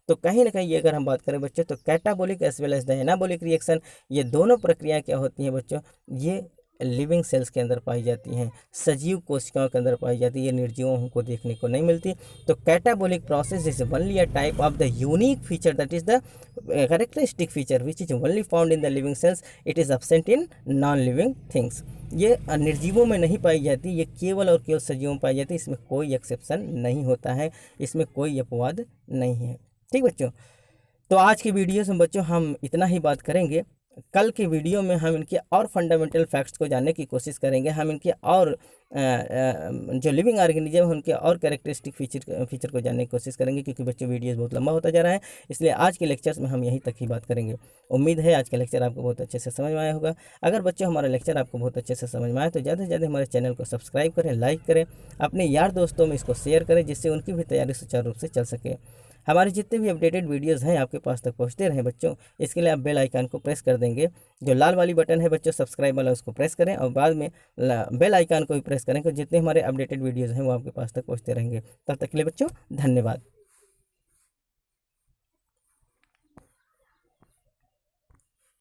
तो कहीं ना कहीं ये अगर हम बात करें बच्चों, तो catabolic as well as the anabolic reaction, ये दोनों प्रक्रिया क्या होती हैं बच्चों, ये लिविंग सेल्स के अंदर पाई जाती हैं, सजीव कोशिकाओं के अंदर पाई जाती है, ये निर्जीवों को देखने को नहीं मिलती। तो catabolic process is only a type of the unique feature, that is the characteristic feature which is only found in the living cells, it is absent in non living things. ये निर्जीवों में नहीं पाई जाती, ये केवल और केवल सजीवों में पाई जाती है, इसमें कोई एक्सेप्शन नहीं होता है, इसमें कोई अपवाद नहीं है। ठीक बच्चों, तो आज की वीडियो में बच्चों हम इतना ही बात करेंगे। कल की वीडियो में हम इनके और फंडामेंटल फैक्ट्स को जानने की कोशिश करेंगे। हम इनके और जो लिविंग ऑर्गेनिज्म है उनके और कैरेक्टरिस्टिक फीचर को जानने की कोशिश करेंगे, क्योंकि बच्चों वीडियोस बहुत लंबा होता जा रहा है, इसलिए आज के लेक्चर्स में हम यहीं तक ही बात करेंगे। उम्मीद है आज का लेक्चर आपको बहुत अच्छे से समझ में आया होगा। अगर बच्चों हमारा लेक्चर आपको बहुत अच्छे से समझ में आए तो ज़्यादा से ज़्यादा हमारे चैनल को सब्सक्राइब करें, लाइक करें, अपने यार दोस्तों में इसको शेयर करें, जिससे उनकी भी तैयारी सुचारू रूप से चल सके। हमारे जितने भी अपडेटेड वीडियोस हैं आपके पास तक पहुंचते रहें बच्चों, इसके लिए आप बेल आइकन को प्रेस कर देंगे। जो लाल वाली बटन है बच्चों सब्सक्राइब वाला, उसको प्रेस करें और बाद में बेल आइकन को भी प्रेस करें, कि जितने हमारे अपडेटेड वीडियोस हैं वो आपके पास तक पहुंचते रहेंगे। तब तक के लिए बच्चों धन्यवाद।